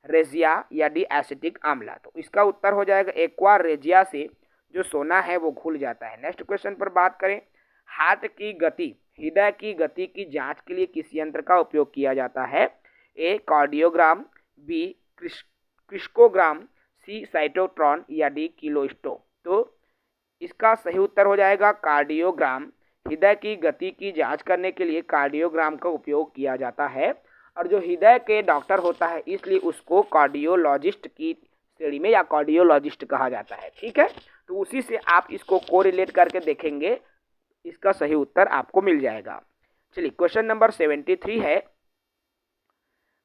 रेजिया या डी एसिटिक अम्ल। तो इसका उत्तर हो जाएगा एक्वा रेजिया से जो सोना है वो घुल जाता है। नेक्स्ट क्वेश्चन पर बात करें, हार्ट की गति, हृदय की गति की जांच के लिए किस यंत्र का उपयोग किया जाता है? ए कार्डियोग्राम, बी क्रिस्कोग्राम, सी साइटोट्रॉन या डी किलोस्टो। तो इसका सही उत्तर हो जाएगा कार्डियोग्राम। हृदय की गति की जांच करने के लिए कार्डियोग्राम का उपयोग किया जाता है और जो हृदय के डॉक्टर होता है इसलिए उसको कार्डियोलॉजिस्ट की श्रेणी में या कार्डियोलॉजिस्ट कहा जाता है। ठीक है, तो उसी से आप इसको कोरिलेट करके देखेंगे, इसका सही उत्तर आपको मिल जाएगा। चलिए, क्वेश्चन नंबर 73 है,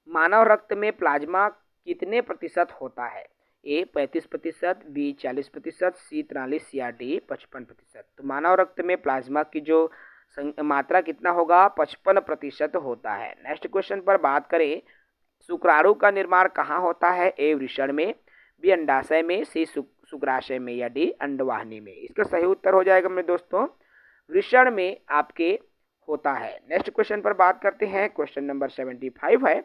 मानव रक्त में प्लाज्मा कितने प्रतिशत होता है? ए 35%, बी 40%, सी 43 या डी 55%। तो मानव रक्त में प्लाज्मा की जो मात्रा कितना होगा? 55% होता है। नेक्स्ट क्वेश्चन पर बात करें, शुक्राणु का निर्माण कहाँ होता है? ए वृषण में, बी अंडाशय में, सी शुक्राशय में या डी अंडवाहिनी में। इसका सही उत्तर हो जाएगा मेरे दोस्तों वृषण में आपके होता है। नेक्स्ट क्वेश्चन पर बात करते हैं, क्वेश्चन नंबर 75 है,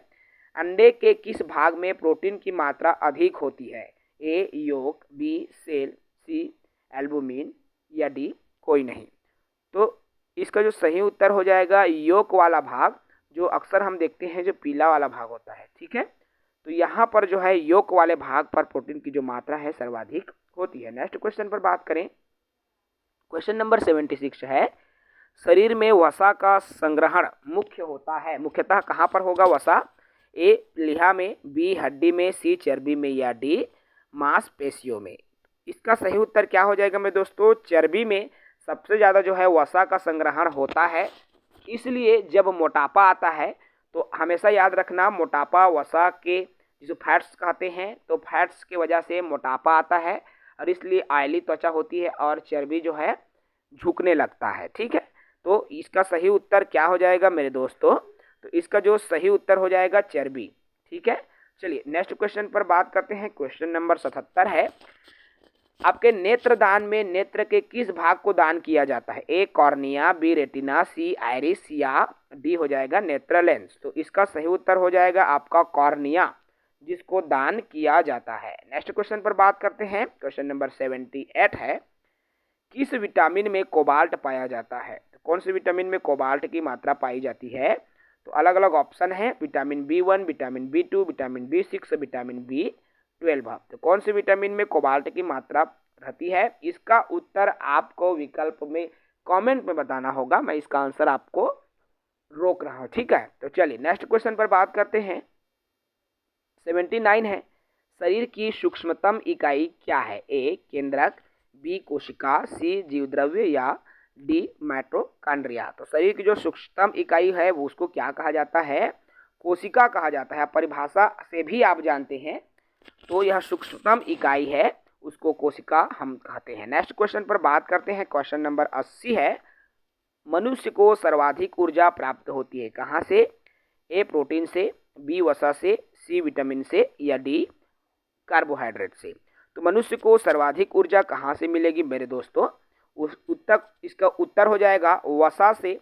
अंडे के किस भाग में प्रोटीन की मात्रा अधिक होती है? ए योक, बी सेल, सी एल्बुमिन या डी कोई नहीं। तो इसका जो सही उत्तर हो जाएगा योक वाला भाग, जो अक्सर हम देखते हैं जो पीला वाला भाग होता है। ठीक है, तो यहाँ पर जो है योक वाले भाग पर प्रोटीन की जो मात्रा है सर्वाधिक होती है। नेक्स्ट क्वेश्चन पर बात करें, क्वेश्चन नंबर 76 है, शरीर में वसा का संग्रहण मुख्य होता है, मुख्यतः कहाँ पर होगा वसा? ए लिहा में, बी हड्डी में, सी चर्बी में या डी मांसपेशियों में। इसका सही उत्तर क्या हो जाएगा मेरे दोस्तों? चर्बी में सबसे ज़्यादा जो है वसा का संग्रहण होता है। इसलिए जब मोटापा आता है तो हमेशा याद रखना, मोटापा वसा के जो फैट्स कहते हैं, तो फैट्स की वजह से मोटापा आता है और इसलिए ऑयली त्वचा होती है और चर्बी जो है झुकने लगता है। ठीक है, तो इसका सही उत्तर क्या हो जाएगा मेरे दोस्तों? तो इसका जो सही उत्तर हो जाएगा चर्बी। ठीक है, चलिए नेक्स्ट क्वेश्चन पर बात करते हैं, क्वेश्चन नंबर 77 है, आपके नेत्रदान में नेत्र के किस भाग को दान किया जाता है? ए कॉर्निया, बी रेटिना, सी आइरिस या डी हो जाएगा नेत्र लेंस। तो इसका सही उत्तर हो जाएगा आपका कॉर्निया, जिसको दान किया जाता है। नेक्स्ट क्वेश्चन पर बात करते हैं। क्वेश्चन नंबर 78 है, किस विटामिन में कोबाल्ट पाया जाता है? तो कौन से विटामिन में कोबाल्ट की मात्रा पाई जाती है? तो अलग अलग ऑप्शन है, vitamin B1, vitamin B2, vitamin B6, vitamin B12। तो कौन से विटामिन में कोबाल्ट की मात्रा रहती है? इसका उत्तर आपको विकल्प में कमेंट में बताना होगा, मैं इसका आंसर आपको रोक रहा हूँ, ठीक है। तो चलिए नेक्स्ट क्वेश्चन पर बात करते हैं। 79 है, शरीर की सूक्ष्मतम इकाई क्या है? ए केंद्रक, बी कोशिका, सी जीवद्रव्य या डी माइटोकॉन्ड्रिया। तो शरीर की जो सूक्ष्मतम इकाई है वो उसको क्या कहा जाता है? कोशिका कहा जाता है। परिभाषा से भी आप जानते हैं, तो यह सूक्ष्मतम इकाई है, उसको कोशिका हम कहते हैं। नेक्स्ट क्वेश्चन पर बात करते हैं। क्वेश्चन नंबर 80 है, मनुष्य को सर्वाधिक ऊर्जा प्राप्त होती है कहाँ से? ए प्रोटीन से, बी वसा से, सी विटामिन से या डी कार्बोहाइड्रेट से। तो मनुष्य को सर्वाधिक ऊर्जा कहाँ से मिलेगी मेरे दोस्तों? इसका उत्तर हो जाएगा वसा से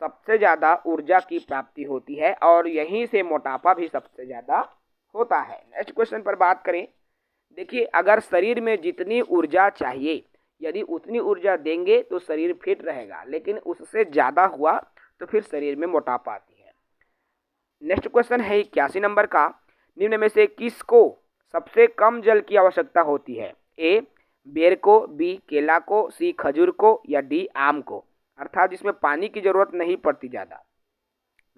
सबसे ज़्यादा ऊर्जा की प्राप्ति होती है और यहीं से मोटापा भी सबसे ज़्यादा होता है। नेक्स्ट क्वेश्चन पर बात करें। देखिए, अगर शरीर में जितनी ऊर्जा चाहिए, यदि उतनी ऊर्जा देंगे तो शरीर फिट रहेगा, लेकिन उससे ज़्यादा हुआ तो फिर शरीर में मोटापा आती है। नेक्स्ट क्वेश्चन है 81 नंबर का, निम्न में से किसको सबसे कम जल की आवश्यकता होती है? ए बेर को, बी केला को, सी खजूर को या डी आम को। अर्थात जिसमें पानी की जरूरत नहीं पड़ती ज़्यादा।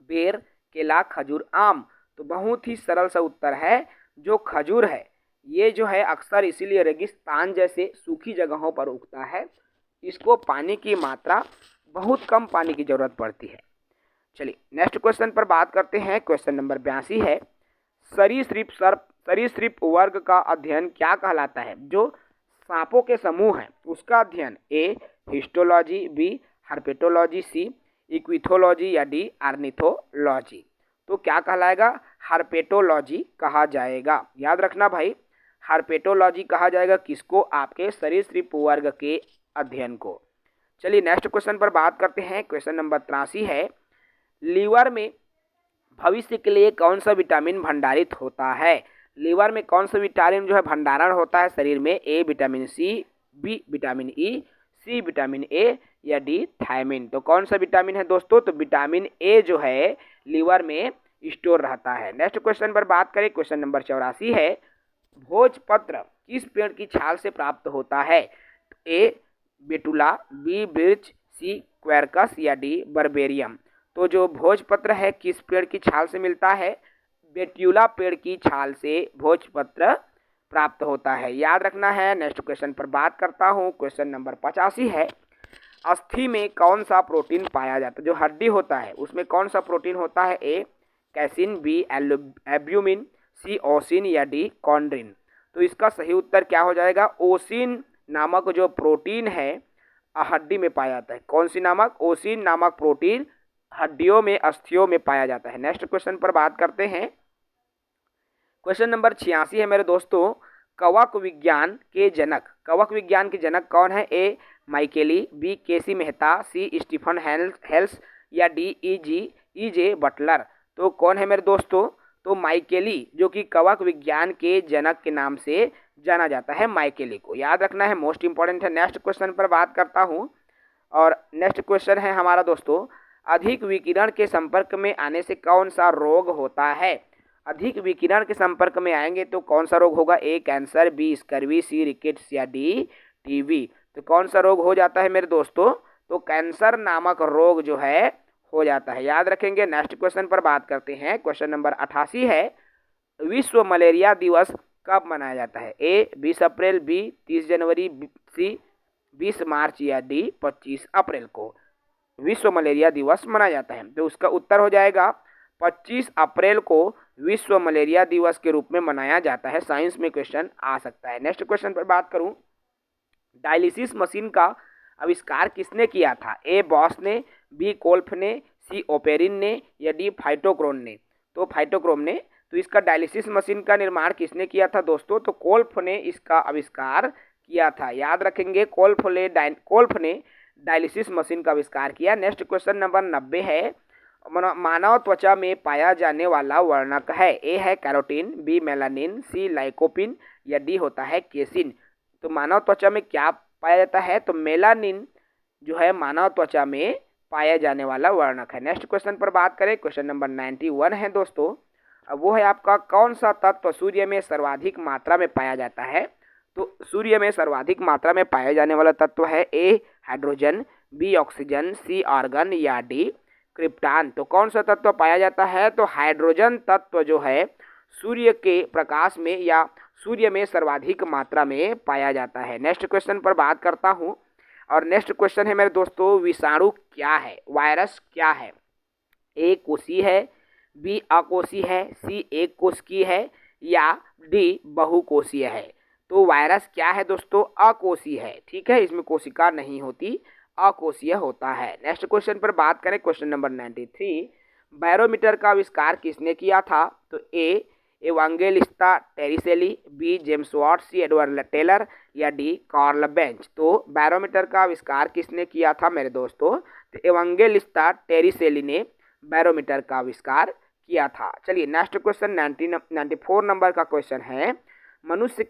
बेर, केला, खजूर, आम। तो बहुत ही सरल सा उत्तर है, जो खजूर है ये जो है अक्सर इसीलिए रेगिस्तान जैसे सूखी जगहों पर उगता है, इसको पानी की मात्रा बहुत कम पानी की जरूरत पड़ती है। चलिए नेक्स्ट क्वेश्चन पर बात करते हैं। क्वेश्चन नंबर 82 है, सरीसृप वर्ग का अध्ययन क्या कहलाता है? जो सांपों के समूह है उसका अध्ययन। ए हिस्टोलॉजी, बी हर्पेटोलॉजी, सी इक्विथोलॉजी या डी ऑर्निथोलॉजी। तो क्या कहलाएगा? हर्पेटोलॉजी कहा जाएगा। याद रखना भाई, हर्पेटोलॉजी कहा जाएगा किसको? आपके सरीसृप वर्ग के अध्ययन को। चलिए नेक्स्ट क्वेश्चन पर बात करते हैं। क्वेश्चन नंबर 83 है, लीवर में भविष्य के लिए कौन सा विटामिन भंडारित होता है? लीवर में कौन सा विटामिन जो है भंडारण होता है शरीर में? A vitamin C, B vitamin E, C vitamin A या डी थायमिन। तो कौन सा विटामिन है दोस्तों? तो विटामिन ए जो है लीवर में स्टोर रहता है। नेक्स्ट क्वेश्चन पर बात करें। क्वेश्चन नंबर 84 है, भोजपत्र किस पेड़ की छाल से प्राप्त होता है? ए बेटुला, बी बिर्च, सी क्वेरकस या डी बर्बेरियम। तो जो भोजपत्र है किस पेड़ की छाल से मिलता है? बेट्यूला पेड़ की छाल से भोजपत्र प्राप्त होता है। याद रखना है। नेक्स्ट क्वेश्चन पर बात करता हूँ। क्वेश्चन नंबर 85 है, अस्थि में कौन सा प्रोटीन पाया जाता है? जो हड्डी होता है उसमें कौन सा प्रोटीन होता है? ए कैसिन, बी एल्ब्यूमिन, सी ओसिन या डी कॉन्ड्रिन। तो इसका सही उत्तर क्या हो जाएगा? ओसिन नामक जो प्रोटीन है हड्डी में पाया जाता है। कौन सी नामक? ओसिन नामक प्रोटीन हड्डियों में, अस्थियों में पाया जाता है। नेक्स्ट क्वेश्चन पर बात करते हैं। क्वेश्चन नंबर 86 है मेरे दोस्तों, कवक विज्ञान के जनक कौन है? ए माइकेली, बी केसी मेहता, सी स्टीफन हेल्स या डी ई जे बटलर। तो कौन है मेरे दोस्तों? तो माइकेली, जो कि कवक विज्ञान के जनक के नाम से जाना जाता है, माइकेली को याद रखना है, मोस्ट इंपॉर्टेंट है। नेक्स्ट क्वेश्चन पर बात करता हूँ और नेक्स्ट क्वेश्चन है हमारा दोस्तों, अधिक विकिरण के संपर्क में आने से कौन सा रोग होता है? अधिक विकिरण के संपर्क में आएंगे तो कौन सा रोग होगा? ए कैंसर, बी स्कर्वी, सी रिकेट्स या डी टीबी। तो कौन सा रोग हो जाता है मेरे दोस्तों? तो कैंसर नामक रोग जो है हो जाता है, याद रखेंगे। नेक्स्ट क्वेश्चन पर बात करते हैं। क्वेश्चन नंबर 88 है, विश्व मलेरिया दिवस कब मनाया जाता है? ए 20 अप्रैल, बी 30 जनवरी, सी 20 मार्च या डी 25 अप्रैल को विश्व मलेरिया दिवस मनाया जाता है। तो उसका उत्तर हो जाएगा 25 अप्रैल को विश्व मलेरिया दिवस के रूप में मनाया जाता है। साइंस में क्वेश्चन आ सकता है। नेक्स्ट क्वेश्चन पर बात करूं, डायलिसिस मशीन का आविष्कार किसने किया था? ए बॉस ने, बी कोल्फ ने, सी ओपेरिन ने या डी फाइटोक्रोम ने। तो फाइटोक्रोम ने। तो इसका डायलिसिस मशीन का निर्माण किसने किया था दोस्तों? तो कोल्फ ने इसका आविष्कार किया था? याद रखेंगे, कोल्फ ने डायलिसिस मशीन का आविष्कार किया। नेक्स्ट क्वेश्चन नंबर 90 है, मानव त्वचा में पाया जाने वाला वर्णक है? ए है कैरोटीन, बी मेलानिन, सी लाइकोपिन या डी होता है केसिन। तो मानव त्वचा में क्या पाया जाता है? तो मेलानिन जो है मानव त्वचा में पाया जाने वाला वर्णक है। नेक्स्ट क्वेश्चन पर बात करें, क्वेश्चन नंबर 91 है दोस्तों। अब वो है आपका, कौन सा तत्व सूर्य में सर्वाधिक मात्रा में पाया जाता है? तो सूर्य में सर्वाधिक मात्रा में पाया जाने वाला तत्व है ए हाइड्रोजन, बी ऑक्सीजन, सी आर्गन या डी क्रिप्टॉन। तो कौन सा तत्व पाया जाता है? तो हाइड्रोजन तत्व जो है सूर्य के प्रकाश में या सूर्य में सर्वाधिक मात्रा में पाया जाता है। नेक्स्ट क्वेश्चन पर बात करता हूँ, और नेक्स्ट क्वेश्चन है मेरे दोस्तों, विषाणु क्या है? वायरस क्या है? ए कोषीय है, बी अकोषीय है, सी एक कोशिकीय है या डी बहुकोषीय है? तो वायरस क्या है दोस्तों? अकोषीय है। ठीक है, इसमें कोशिका नहीं होती, अकोषीय होता है। नेक्स्ट क्वेश्चन पर बात करें, क्वेश्चन नंबर 93, बैरोमीटर का आविष्कार किसने किया था? तो A Evangelista Torricelli, B James Watt, C Edward Teller या डी कार्ल बेंच। तो बैरोमीटर का आविष्कार किसने किया था मेरे दोस्तों? तो एवांजेलिस्ता टेरिसेली ने बैरोमीटर का आविष्कार किया था। चलिए नेक्स्ट क्वेश्चन 94 नंबर का क्वेश्चन है, मनुष्य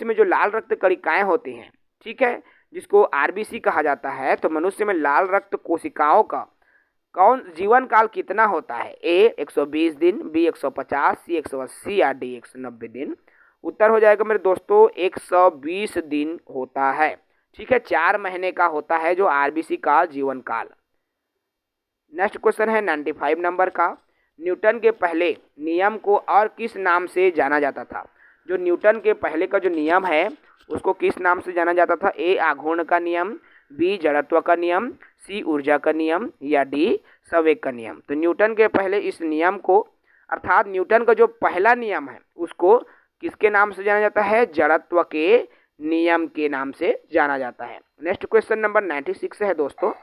में जो लाल रक्त कणिकाएं होती हैं, ठीक है, जिसको आरबीसी कहा जाता है, तो मनुष्य में लाल रक्त कोशिकाओं का जीवन काल कितना होता है? ए 120 दिन, बी 150, सी 180 या डी 190 दिन। उत्तर हो जाएगा मेरे दोस्तों 120 दिन होता है। ठीक है, 4 महीने का होता है जो आरबीसी का जीवन काल। नेक्स्ट क्वेश्चन है 95 नंबर का, न्यूटन के पहले नियम को और किस नाम से जाना जाता था? जो न्यूटन के पहले का जो नियम है उसको किस नाम से जाना जाता था? ए आघूर्ण का नियम, बी जड़त्व का नियम, सी ऊर्जा का नियम या डी संवेग का नियम। तो न्यूटन के पहले इस नियम को, अर्थात न्यूटन का जो पहला नियम है उसको किसके नाम से जाना जाता है? जड़त्व के नियम के नाम से जाना जाता है। नेक्स्ट क्वेश्चन नंबर 96 है दोस्तों,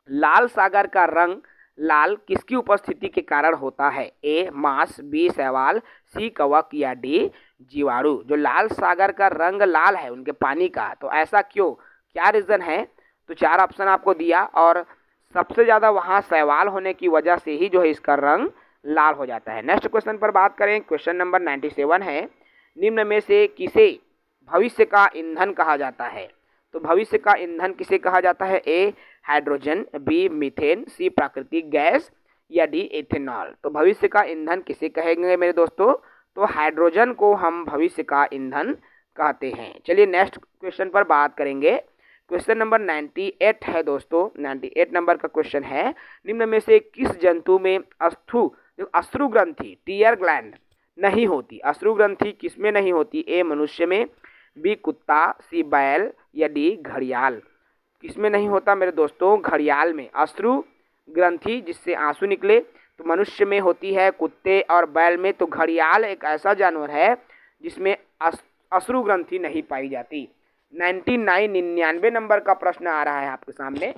लाल सागर का रंग लाल किसकी उपस्थिति के कारण होता है? ए मांस, बी शैवाल, सी कवक या डी जीवाणु। जो लाल सागर का रंग लाल है उनके पानी का, तो ऐसा क्यों, क्या रीज़न है? तो 4 ऑप्शन आपको दिया, और सबसे ज़्यादा वहाँ शैवाल होने की वजह से ही जो है इसका रंग लाल हो जाता है। नेक्स्ट क्वेश्चन पर बात करें, क्वेश्चन नंबर 97 है, निम्न में से किसे भविष्य का ईंधन कहा जाता है? तो भविष्य का ईंधन किसे कहा जाता है? ए हाइड्रोजन, बी मीथेन, सी प्राकृतिक गैस या डी एथेनॉल। तो भविष्य का ईंधन किसे कहेंगे मेरे दोस्तों? तो हाइड्रोजन को हम भविष्य का ईंधन कहते हैं। चलिए नेक्स्ट क्वेश्चन पर बात करेंगे, क्वेश्चन नंबर 98 है दोस्तों। 98 नंबर का क्वेश्चन है, निम्न में से किस जंतु में अश्रु ग्रंथि टीयर ग्लैंड नहीं होती? अश्रु ग्रंथि किसमें नहीं होती? ए मनुष्य में, बी कुत्ता, सी बैल या डी घड़ियाल। किसमें नहीं होता मेरे दोस्तों? घड़ियाल में अश्रु ग्रंथि, जिससे आंसू निकले, तो मनुष्य में होती है, कुत्ते और बैल में। तो घड़ियाल एक ऐसा जानवर है जिसमें अश्रु ग्रंथि नहीं पाई जाती। 99 नंबर का प्रश्न आ रहा है आपके सामने,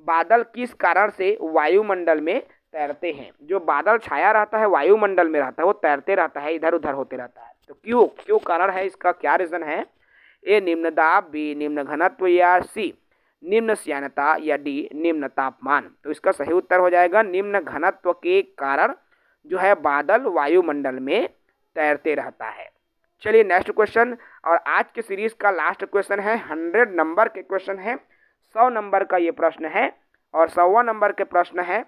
बादल किस कारण से वायुमंडल में तैरते हैं? जो बादल छाया रहता है वायुमंडल में रहता है, वो तैरते रहता है, इधर उधर होते रहता है। तो क्यों कारण है, इसका क्या रीजन है? ए निम्न दाब, बी निम्न घनत्व या सी निम्न श्यानता या डी निम्न तापमान। तो इसका सही उत्तर हो जाएगा निम्न घनत्व के कारण जो है बादल वायुमंडल में तैरते रहता है। चलिए नेक्स्ट क्वेश्चन, और आज के सीरीज का लास्ट क्वेश्चन है, 100 नंबर के क्वेश्चन है, 100 नंबर का ये प्रश्न है, और 100वां नंबर के प्रश्न है,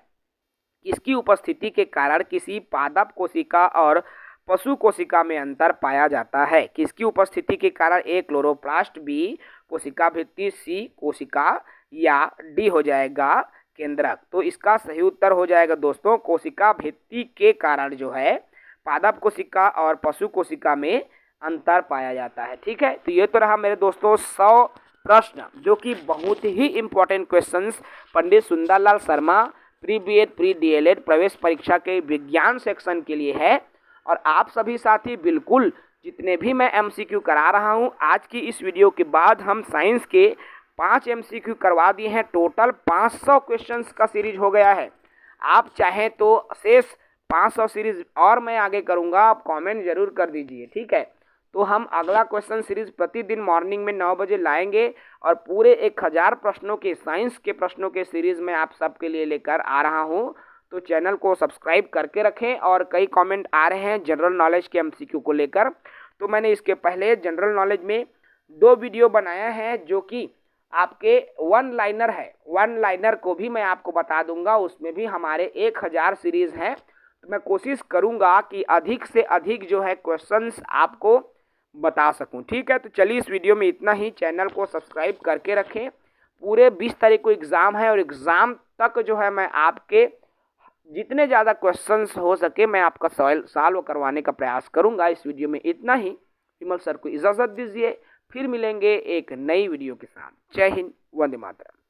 किसकी उपस्थिति के कारण किसी पादप कोशिका और पशु कोशिका में अंतर पाया जाता है? किसकी उपस्थिति के कारण? ए क्लोरोप्लास्ट, बी कोशिका भित्ति, सी कोशिका या डी हो जाएगा केंद्रक। तो इसका सही उत्तर हो जाएगा दोस्तों कोशिका भित्ति के कारण जो है पादप कोशिका और पशु कोशिका में अंतर पाया जाता है। ठीक है, तो ये तो रहा मेरे दोस्तों 100 प्रश्न, जो कि बहुत ही important questions Pandit Sundarlal Sharma pre BEd pre DElEd प्रवेश परीक्षा के विज्ञान सेक्शन के लिए है। और आप सभी साथी बिल्कुल, जितने भी मैं एमसीक्यू करा रहा हूं, आज की इस वीडियो के बाद हम साइंस के 5 एमसीक्यू करवा दिए हैं। टोटल 500 क्वेश्चंस का सीरीज हो गया है। आप चाहें तो शेष 500 सीरीज और मैं आगे करूंगा, आप कमेंट जरूर कर दीजिए। ठीक है, तो हम अगला क्वेश्चन सीरीज प्रतिदिन मॉर्निंग में 9 बजे लाएंगे और पूरे 1000 प्रश्नों के साइंस के प्रश्नों के सीरीज में आप सबके लिए लेकर आ रहा हूं। तो चैनल को सब्सक्राइब करके रखें। और कई कमेंट आ रहे हैं जनरल नॉलेज के एमसीक्यू को लेकर, तो मैंने इसके पहले जनरल नॉलेज में 2 वीडियो बनाया है जो कि आपके वन लाइनर है। वन लाइनर को भी मैं आपको बता दूंगा, उसमें भी हमारे 1000 सीरीज हैं। तो मैं कोशिश करूंगा कि अधिक से अधिक जो है क्वेश्चंस आपको बता सकूं। ठीक है, तो चलिए इस वीडियो में इतना ही। चैनल को सब्सक्राइब करके रखें। पूरे 20 तारीख को एग्ज़ाम है और एग्ज़ाम तक जो है मैं आपके जितने ज़्यादा क्वेश्चंस हो सके मैं आपका सॉल्व करवाने का प्रयास करूंगा। इस वीडियो में इतना ही। विमल सर को इजाज़त दीजिए, फिर मिलेंगे एक नई वीडियो के साथ। जय हिंद, वंदे मातरम।